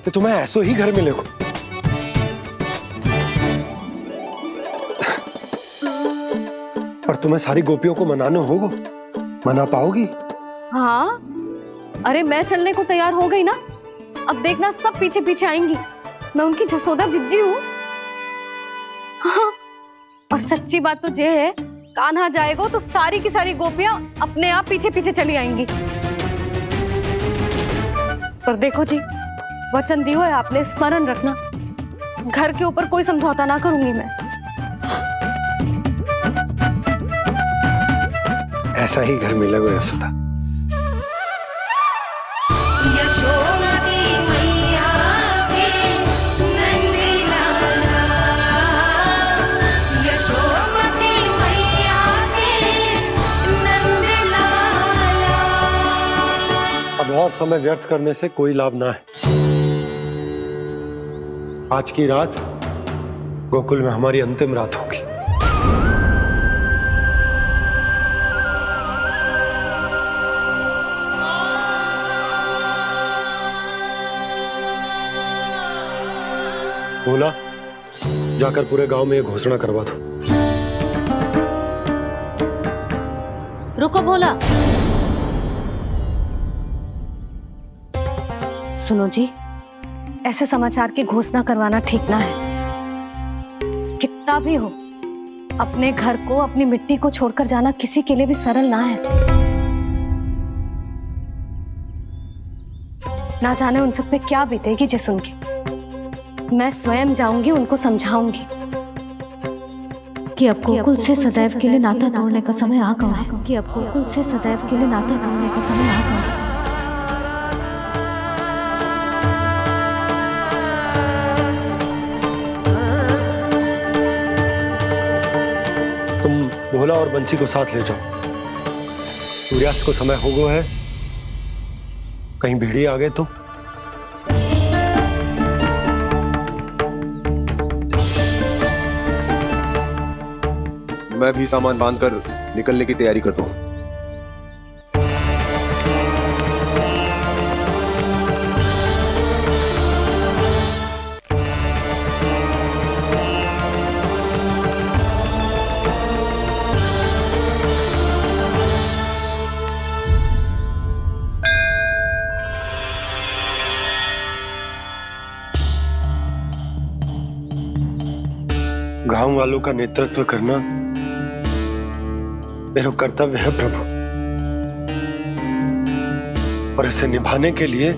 कि तुम्हें ऐसो ही घर मिलेगा। पर तुम्हें सारी गोपियों को मनाना होगा। मना पाओगी? हाँ, अरे मैं चलने को तैयार हो गई ना। अब देखना सब पीछे पीछे आएंगी। मैं उनकी जसोदा जिज्जी हूँ। हाँ, और सच्ची बात तो ये है, कान्हा जाएगा तो सारी की सारी गोपियां अपने आप पीछे पीछे चली आएंगी। पर देखो जी, वचन दियो है आपने, स्मरण रखना। घर के ऊपर कोई समझौता ना करूंगी मैं। ऐसा ही घर मिलेगा यशोदा। अब और समय व्यर्थ करने से कोई लाभ ना है। आज की रात गोकुल में हमारी अंतिम रात होगी। बोला, जाकर पूरे गांव में ये घोषणा करवा दो। रुको भोला, सुनो जी, ऐसे समाचार की घोषणा करवाना ठीक ना है। कितना भी हो, अपने घर को, अपनी मिट्टी को छोड़कर जाना किसी के लिए भी सरल ना है। ना जाने उन सब पे क्या बीतेगी जे सुन के। मैं स्वयं जाऊंगी, उनको समझाऊंगी कि अब गोकुल से सदैव के लिए नाता तोड़ने का समय आ गया है, कि अब गोकुल से सदैव के लिए नाता तोड़ने का समय आ गया है। तुम भोला और बंसी को साथ ले जाओ। सूर्यास्त को समय हो गया है, कहीं भेड़िए आ गए तो। मैं भी सामान बांधकर निकलने की तैयारी करता हूँ। गांव वालों का नेतृत्व करना मेरा कर्तव्य है प्रभु, और इसे निभाने के लिए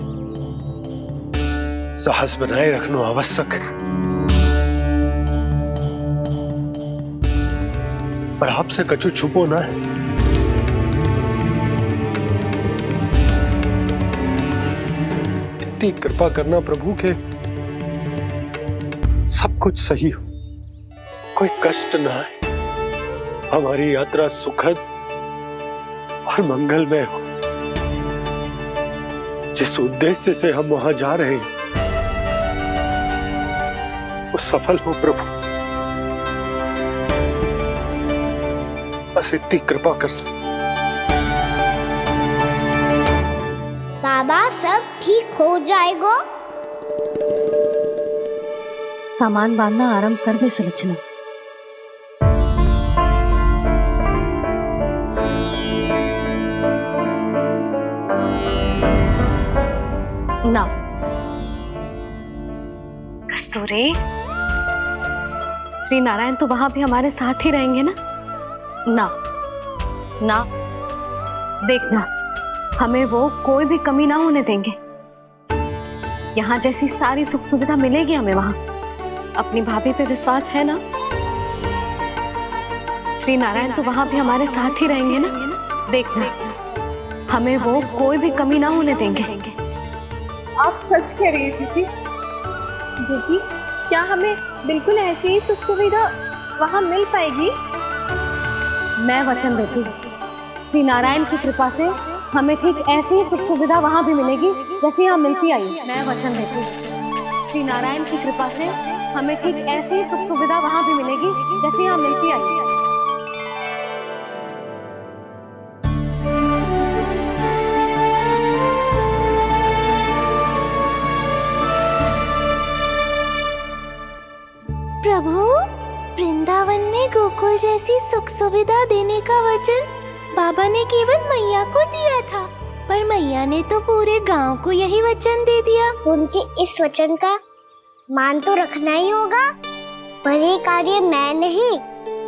साहस बनाए रखना आवश्यक है। पर आपसे कछु छुपो ना है। इतनी कृपा करना प्रभु के सब कुछ सही हो, कोई कष्ट ना है, हमारी यात्रा सुखद और मंगलमय हो। जिस उद्देश्य से हम वहां जा रहे हैं वो सफल हो प्रभु, बस इतनी कृपा कर लो। बाबा सब ठीक हो जाएगा। सामान बांधना आरंभ कर दे सुलोचना। ना कस्तूरी, श्री नारायण तो वहां भी हमारे साथ ही रहेंगे ना? ना ना, देखना हमें वो कोई भी कमी ना होने देंगे। यहाँ जैसी सारी सुख सुविधा मिलेगी हमें वहां। अपनी भाभी पे विश्वास है ना? श्री नारायण तो वहां भी हमारे साथ ही रहेंगे ना? देखना हमें वो कोई भी कमी ना होने देंगे। आप सच कह रही है दीदी। जीजी, क्या हमें बिल्कुल ऐसी ही सुख सुविधा वहाँ मिल पाएगी? मैं वचन देती हूँ, श्री नारायण की कृपा से हमें ठीक ऐसी ही सुख सुविधा वहाँ भी मिलेगी जैसी यहाँ मिलती आई। मैं वचन देती हूँ, श्री नारायण की कृपा से हमें ठीक ऐसी ही सुख सुविधा वहाँ भी मिलेगी जैसी यहाँ मिलती आई। प्रभु, वृंदावन में गोकुल जैसी सुख सुविधा देने का वचन बाबा ने केवल मैया को दिया था, पर मैया ने तो पूरे गांव को यही वचन दे दिया। उनके इस वचन का मान तो रखना ही होगा, पर ये कार्य मैं नहीं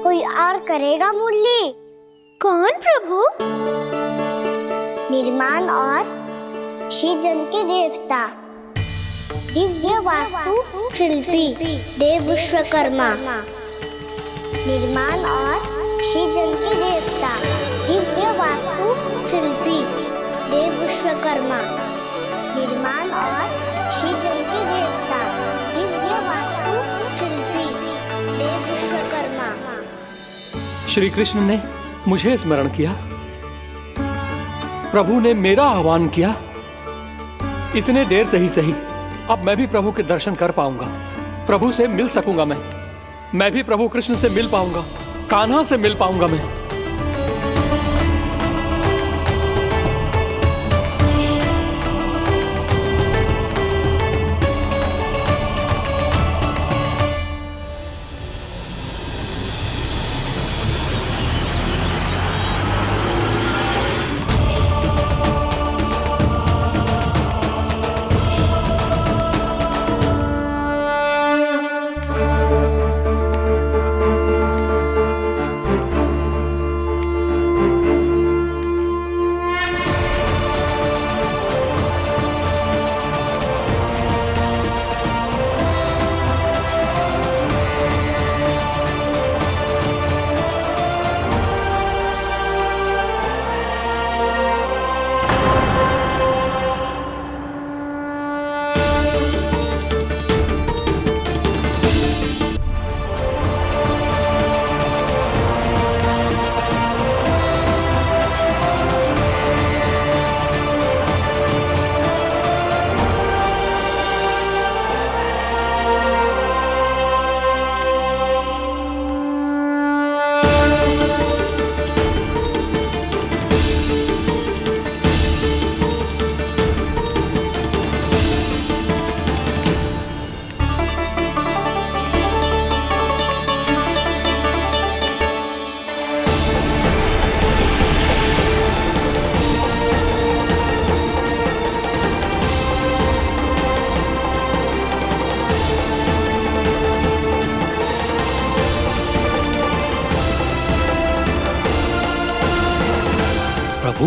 कोई और करेगा। मुरली कौन प्रभु? निर्माण और सृजन के देवता, दिव्य वास्तु शिल्पी देव विश्वकर्मा। निर्माण और सृजन के देवता, दिव्य वास्तु शिल्पी देव विश्वकर्मा। निर्माण और सृजन के देवता, दिव्य वास्तु शिल्पी देव विश्वकर्मा। श्री कृष्ण ने मुझे स्मरण किया, प्रभु ने मेरा आह्वान किया। इतने देर से ही सही, अब मैं भी प्रभु के दर्शन कर पाऊंगा, प्रभु से मिल सकूंगा। मैं भी प्रभु कृष्ण से मिल पाऊंगा, कान्हा से मिल पाऊंगा मैं।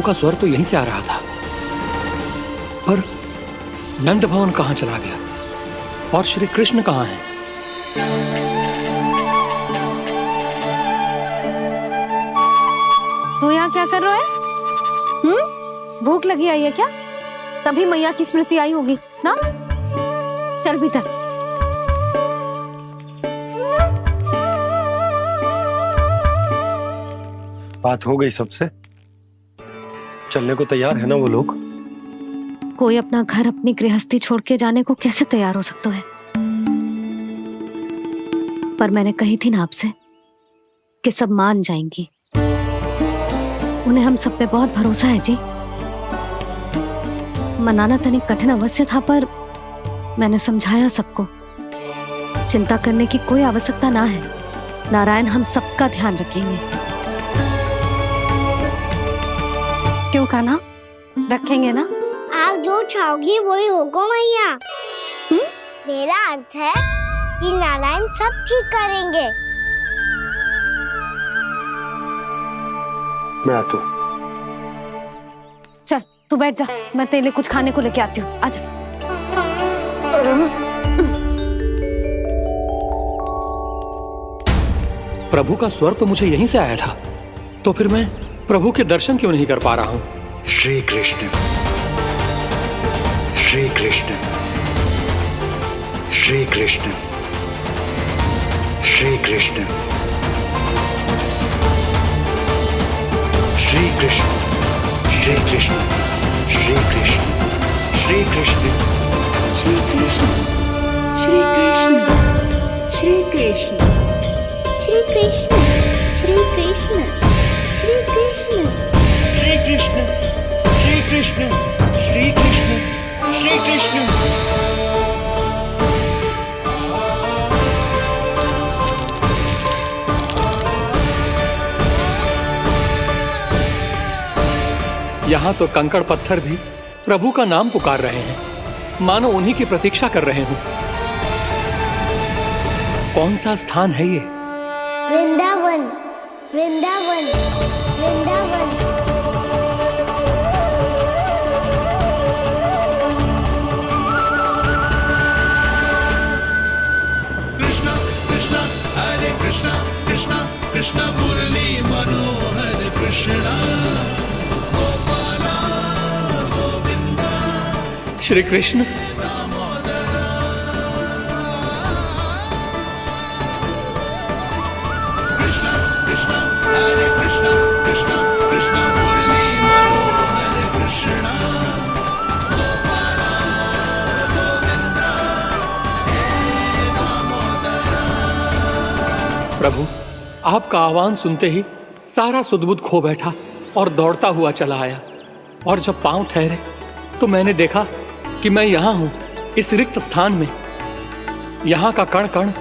का स्वर तो यहीं से आ रहा था, पर नंद भवन कहां चला गया और श्री कृष्ण कहां हैं? तू यहाँ क्या कर रहा है? भूख लगी आई है क्या? तभी मैया की स्मृति आई होगी ना? चल भीतर। बात हो गई सबसे? चलने को तैयार है ना वो लोग? कोई अपना घर, अपनी गृहस्थी छोड़ के जाने को कैसे तैयार हो सकता है? पर मैंने कही थी ना आपसे कि सब मान जाएंगी। उन्हें हम सब पे बहुत भरोसा है जी। मनाना तनिक कठिन अवश्य था, पर मैंने समझाया सबको। चिंता करने की कोई आवश्यकता ना है। नारायण हम सबका ध्यान रखेंगे। क्यों कान्हा, रखेंगे ना? आप जो चाहोगी वही होगा मैया। मेरा अर्थ है कि नारायण सब ठीक करेंगे। मैं आता हूं। चल तू बैठ जा, मैं तेरे लिए कुछ खाने को लेके आती हूँ। आजा। प्रभु का स्वर तो मुझे यहीं से आया था, तो फिर मैं प्रभु के दर्शन क्यों नहीं कर पा रहा हूँ? श्री कृष्ण, श्री कृष्ण, श्री कृष्ण, श्री कृष्ण, श्री कृष्ण, श्री कृष्ण, श्री कृष्ण, श्री कृष्ण, श्री कृष्ण, श्री कृष्ण, श्री कृष्ण, श्री कृष्ण, श्री कृष्ण, श्री कृष्ण, श्री कृष्ण, श्री कृष्ण, श्री कृष्ण, श्री कृष्ण। यहाँ तो कंकड़ पत्थर भी प्रभु का नाम पुकार रहे हैं, मानो उन्हीं की प्रतीक्षा कर रहे हों। कौन सा स्थान है ये? वृंदावन, वृंदावन, वृंदावन। कृष्णा कृष्णा हरे कृष्णा, कृष्णा कृष्णा मुरली मनोहर कृष्णा, गोपाला गोविंदा श्री कृष्ण। कृष्णा कृष्णा हरे कृष्णा, कृष्णा कृष्णा मुरली मनोहर कृष्णा, गोपाला गोविंदा हे दामोदरा। प्रभु, आपका आह्वान सुनते ही सारा सुध-बुध खो बैठा और दौड़ता हुआ चला आया। और जब पांव ठहरे तो मैंने देखा कि मैं यहाँ हूँ, इस रिक्त स्थान में। यहाँ का कण कण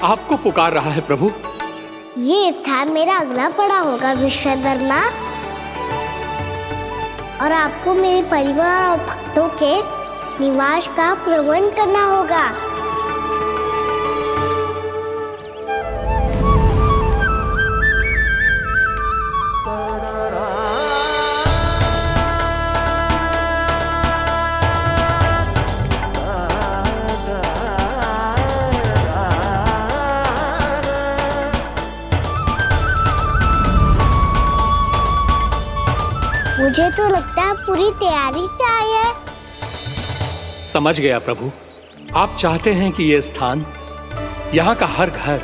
आपको पुकार रहा है प्रभु। ये स्थान मेरा अगला पड़ा होगा विश्वकर्मा, और आपको मेरे परिवार और भक्तों के निवास का प्रबंध करना होगा। मुझे तो लगता है पूरी तैयारी से आए हैं। समझ गया प्रभु, आप चाहते हैं कि ये स्थान, यहाँ का हर घर,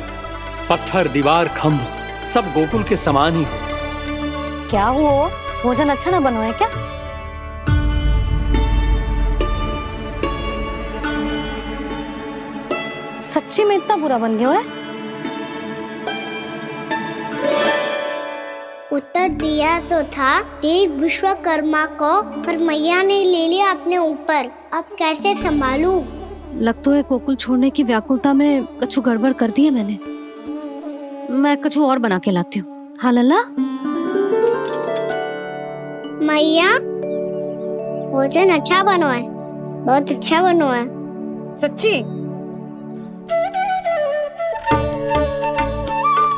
पत्थर, दीवार, खम्भ सब गोकुल के समान ही हो। क्या वो भोजन अच्छा ना बनो है क्या? सच्ची में इतना बुरा बन गया है? उत्तर दिया तो था देव विश्वकर्मा को, पर मैया ने ले लिया अपने ऊपर। अब कैसे संभालूं? लग तो है गोकुल छोड़ने की व्याकुलता में कछु गड़बड़ कर दी है मैंने। मैं कछु और बना के लाती हूँ। हाँ लल्ला? मैया, भोजन अच्छा बनो है, बहुत अच्छा बनो है। सच्ची?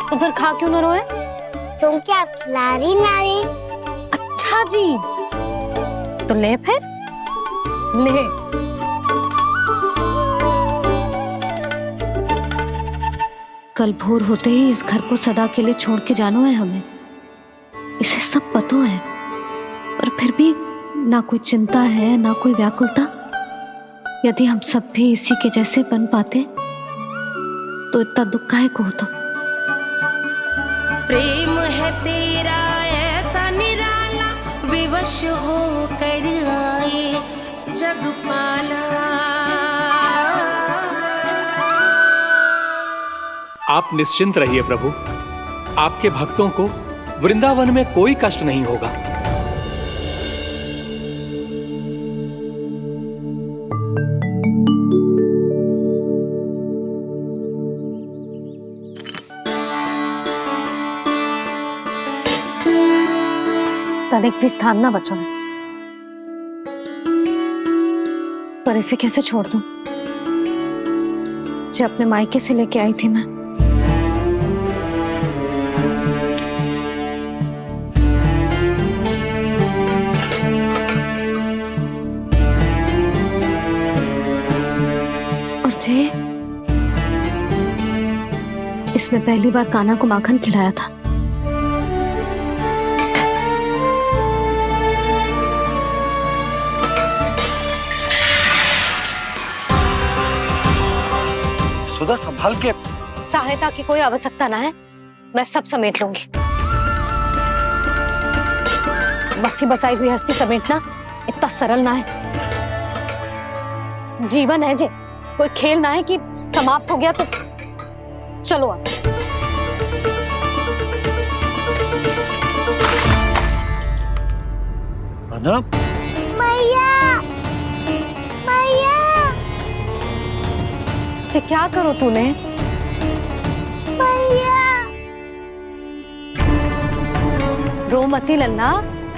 तो फिर खा क्यों न रोए? क्योंकि आप खिला रही ना रही। अच्छा जी। तो ले फिर ले। कल भोर होते ही इस घर को सदा के लिए छोड़ के जाना है हमें, इसे सब पता है, पर फिर भी ना कोई चिंता है ना कोई व्याकुलता। यदि हम सब भी इसी के जैसे बन पाते तो इतना दुख काहे को होता। प्रेम है तेरा ऐसा निराला, विवश हो कर आए जग पाला। आप निश्चिंत रहिए प्रभु, आपके भक्तों को वृंदावन में कोई कष्ट नहीं होगा। तनिक भी स्थान ना बचो है, पर इसे कैसे छोड़ दूं जो अपने मायके से लेके आई थी मैं। और जे इसमें पहली बार कान्हा को माखन खिलाया था। सुधा संभाल के। सहायता की कोई आवश्यकता ना है, मैं सब समेट लूंगी। बसी बसाई हुई हस्ती समेटना इतना सरल ना है। जीवन है जे, कोई खेल ना है कि समाप्त हो गया तो चलो आप। मैया मैया जे क्या करो तूने? मैया रो मती लल्ला।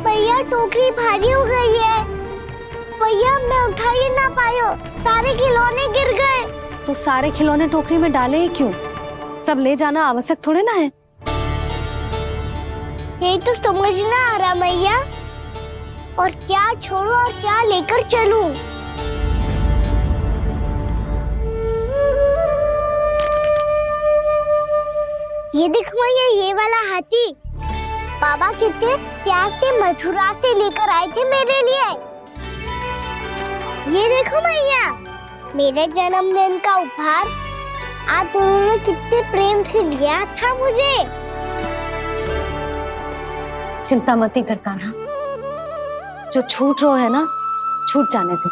भैया टोकरी भारी हो गई है, भैया मैं उठा ही ना पायो, सारे खिलौने गिर गए। तो सारे खिलौने टोकरी में डाले ही क्यों? सब ले जाना आवश्यक थोड़े ना है। यही तो समझ ना आ रहा मैया, और क्या छोड़ू और क्या लेकर चलूं? ये देख मैया, ये वाला हाथी बाबा कितने प्यार से मथुरा से लेकर आए थे मेरे लिए। ये देखो मैया, मेरे जन्मदिन का उपहार आप उन्होंने कितने प्रेम से दिया था मुझे। चिंता मत कर कान्हा, जो छूट रो है ना छूट जाने दे।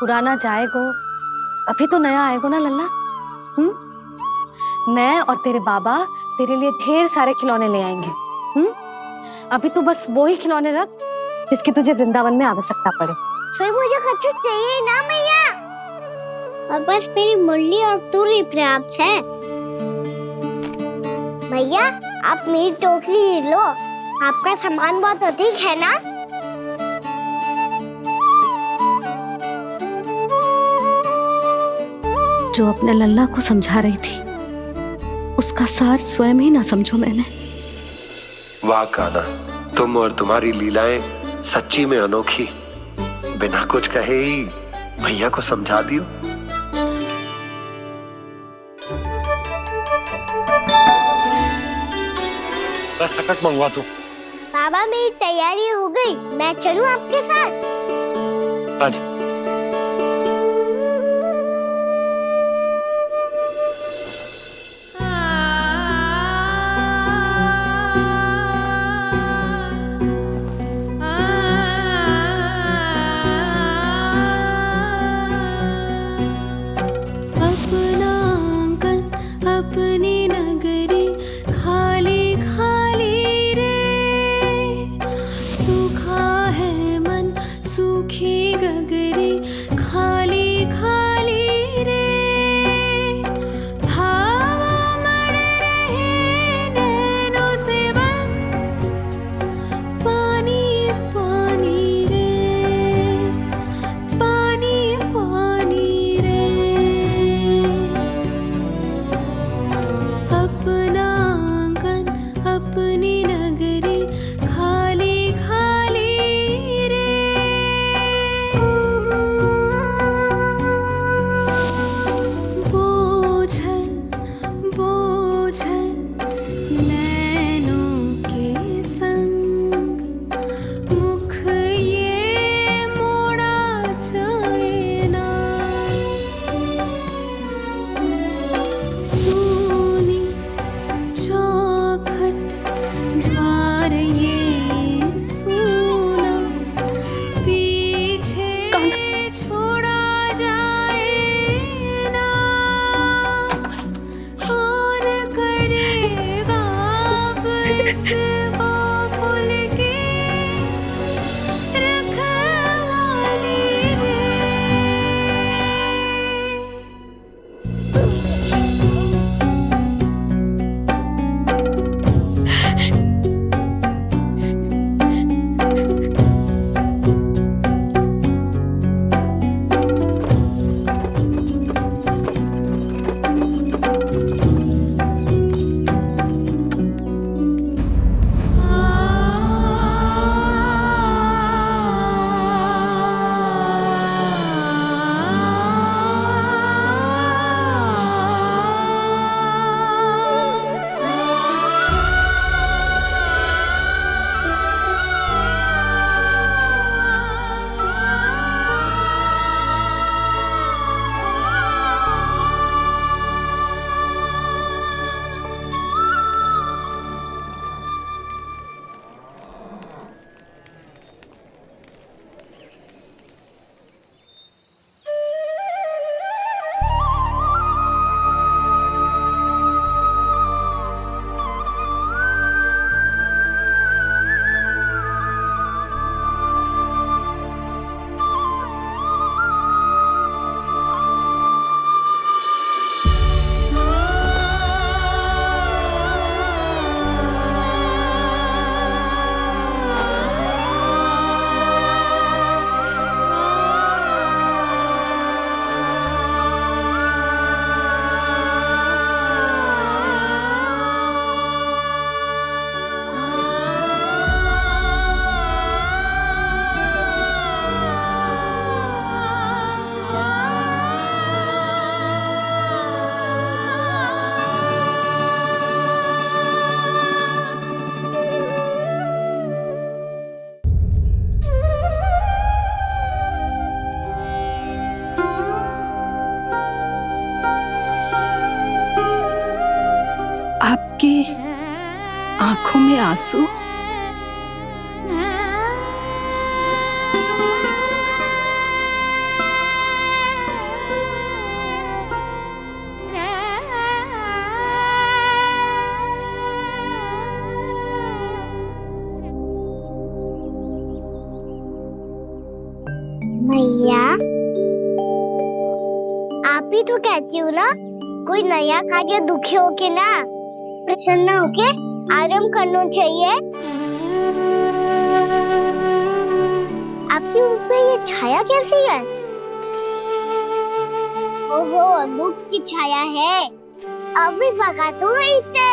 पुराना जाएगो, अभी तो नया आएगो ना लल्ला। मैं और तेरे बाबा तेरे लिए ढेर सारे खिलौने ले आएंगे। अभी तू बस वो ही खिलौने रख जिसकी तुझे वृंदावन में आवश्यकता पड़े। फिर मुझे कुछ चाहिए ना मैया, और बस मेरी मुरली और तुरी पर्याप्त है। भैया आप मेरी टोकरी लो, आपका सामान बहुत अधिक है ना। जो अपने लल्ला को समझा रही थी उसका सार स्वयं ही ना समझो मैंने। वाह कान्हा, तुम और तुम्हारी लीलाएं सच्ची में अनोखी। बिना कुछ कहे ही भैया को समझा दियो। बस सकट मंगवा दो। बाबा मेरी तैयारी हो गई, मैं चलूं आपके साथ? आजा। अपना आंगन अपनी नगरी खाली खाली रे, सूखा है मन सूखी गगरी खाली खाली रे, भावा मर रहे नैनों से बन पानी पानी रे, पानी पानी रे। अपना आंगन अपनी नगरी खाली खाली रे। हैं आंसू? मैया, आप ही तो कहती हो ना, कोई नया खा के दुखी होके ना प्रसन्न होके आराम करना चाहिए। आपके मुंह पे ये छाया कैसी है? ओहो, दुख की छाया है। अभी भगा दो इसे।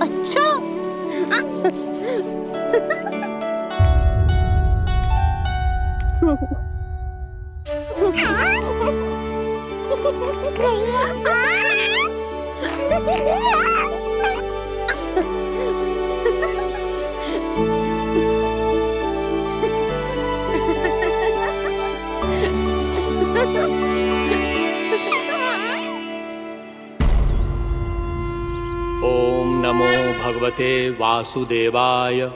अच्छा। ओम नमो भगवते वासुदेवाय।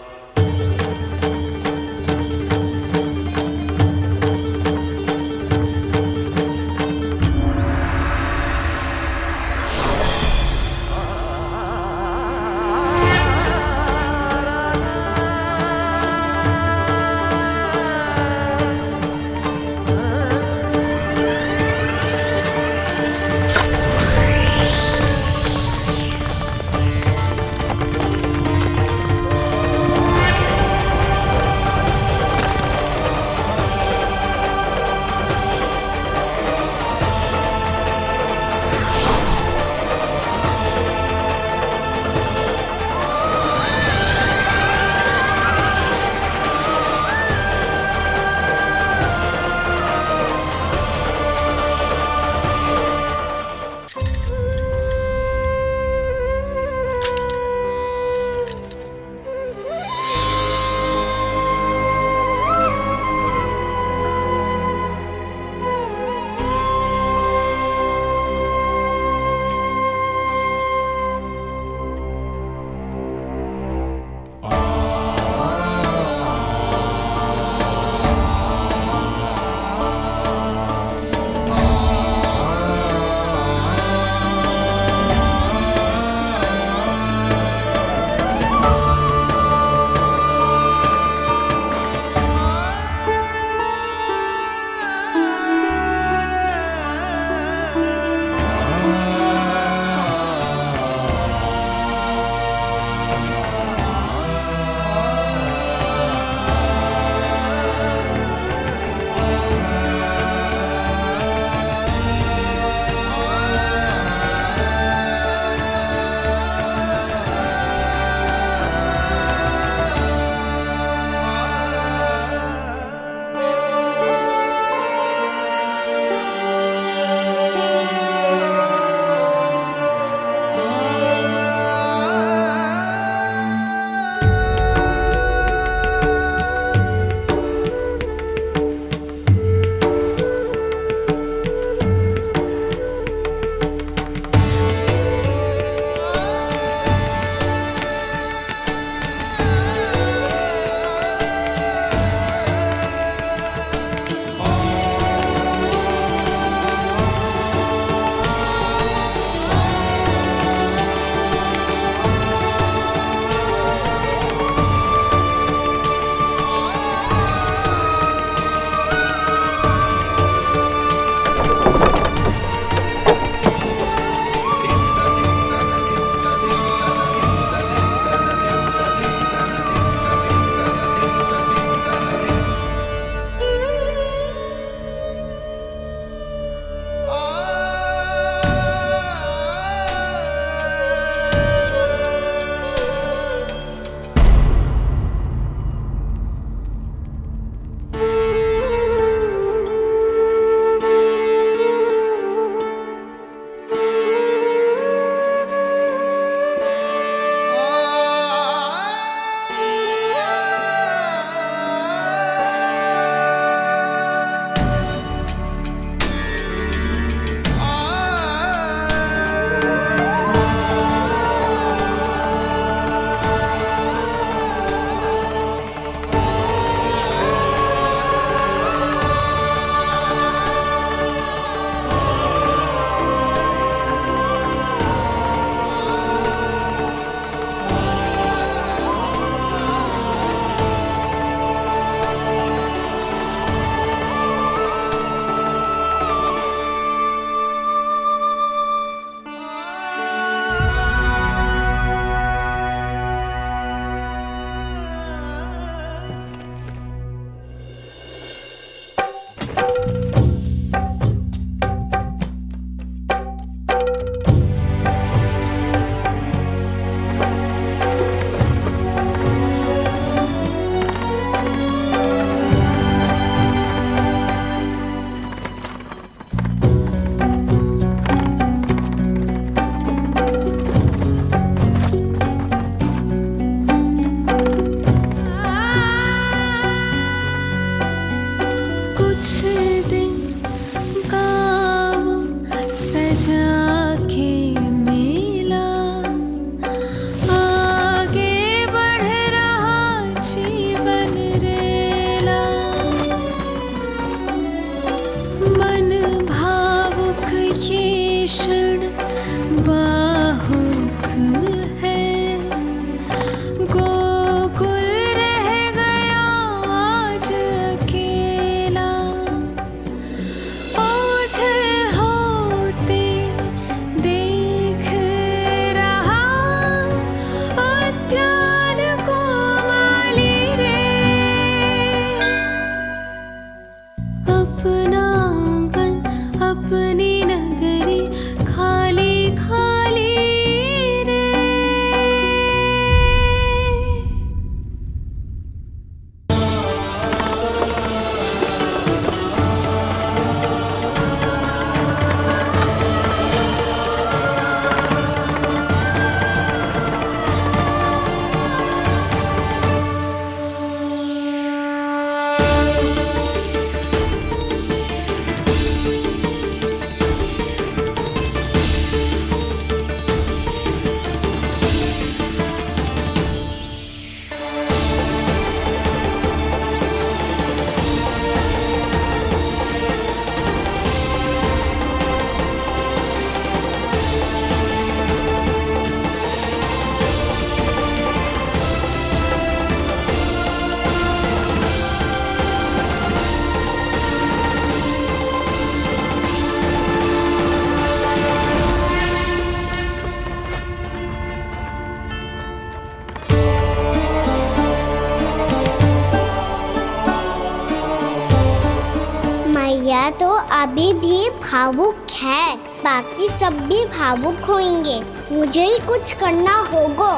भैया तो अभी भी भावुक है, बाकी सब भी भावुक होंगे। मुझे ही कुछ करना होगा।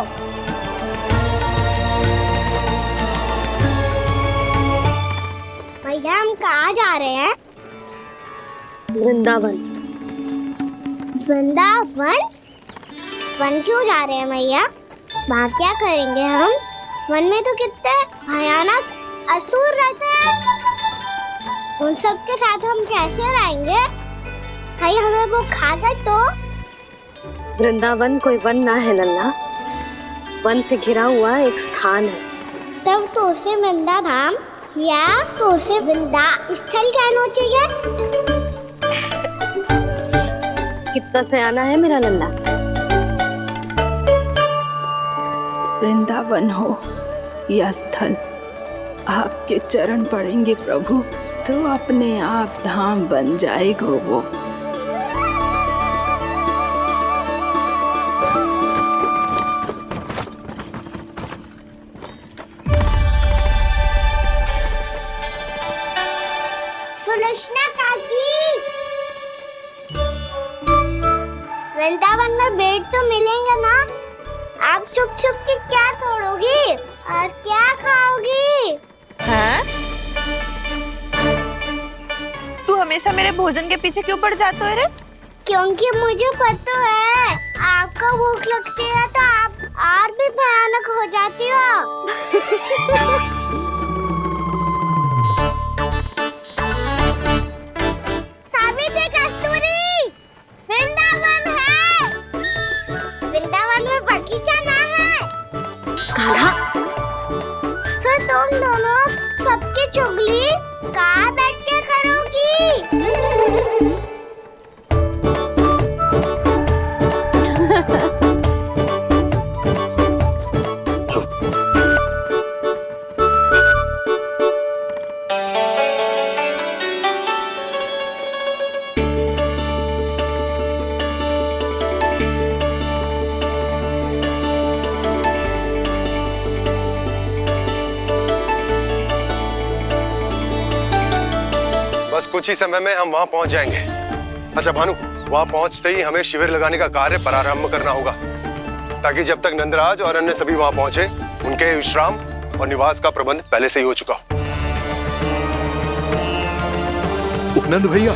भैया हम कहाँ जा रहे हैं? वृंदावन। वृंदावन? वन क्यों जा रहे हैं भैया? वहाँ क्या करेंगे हम? वन में तो कितने भयानक असुर रहते हैं। उन सब के साथ हम कैसे रहेंगे? भाई हमें वो खा गए तो? वृंदावन कोई वन ना है लल्ला, वन से घिरा हुआ एक स्थान है। तब तो उसे वृंदा धाम क्या तो उसे वृंदा स्थल कहना चाहिए। कितना सयाना है मेरा लल्ला। वृंदावन हो या स्थल, आपके चरण पड़ेंगे प्रभु तो अपने आप धाम बन जाएगा वो। सुलक्षणा काकी, वृंदावन में बेट तो मिलेंगे ना? आप छुप छुप के क्या तोड़ोगी और क्या खाओगी? हाँ? तू हमेशा मेरे भोजन के पीछे क्यों पड़ जाता है रे? क्योंकि मुझे पता है आपको भूख लगती है तो आप और भी भयानक हो जाती हो। सावित्री कस्तूरी, वृंदावन है। वृंदावन में बगीचा ना है। कान्हा, फिर तुम दोनों सबकी चुगली कहाँ बैठ के करोगी? बस कुछ ही समय में हम वहां पहुंच जाएंगे। अच्छा भानु, वहां पहुंचते ही हमें शिविर लगाने का कार्य प्रारंभ करना होगा, ताकि जब तक नंदराज और अन्य सभी वहां पहुंचे उनके विश्राम और निवास का प्रबंध पहले से ही हो चुका हो। उपनंद भैया,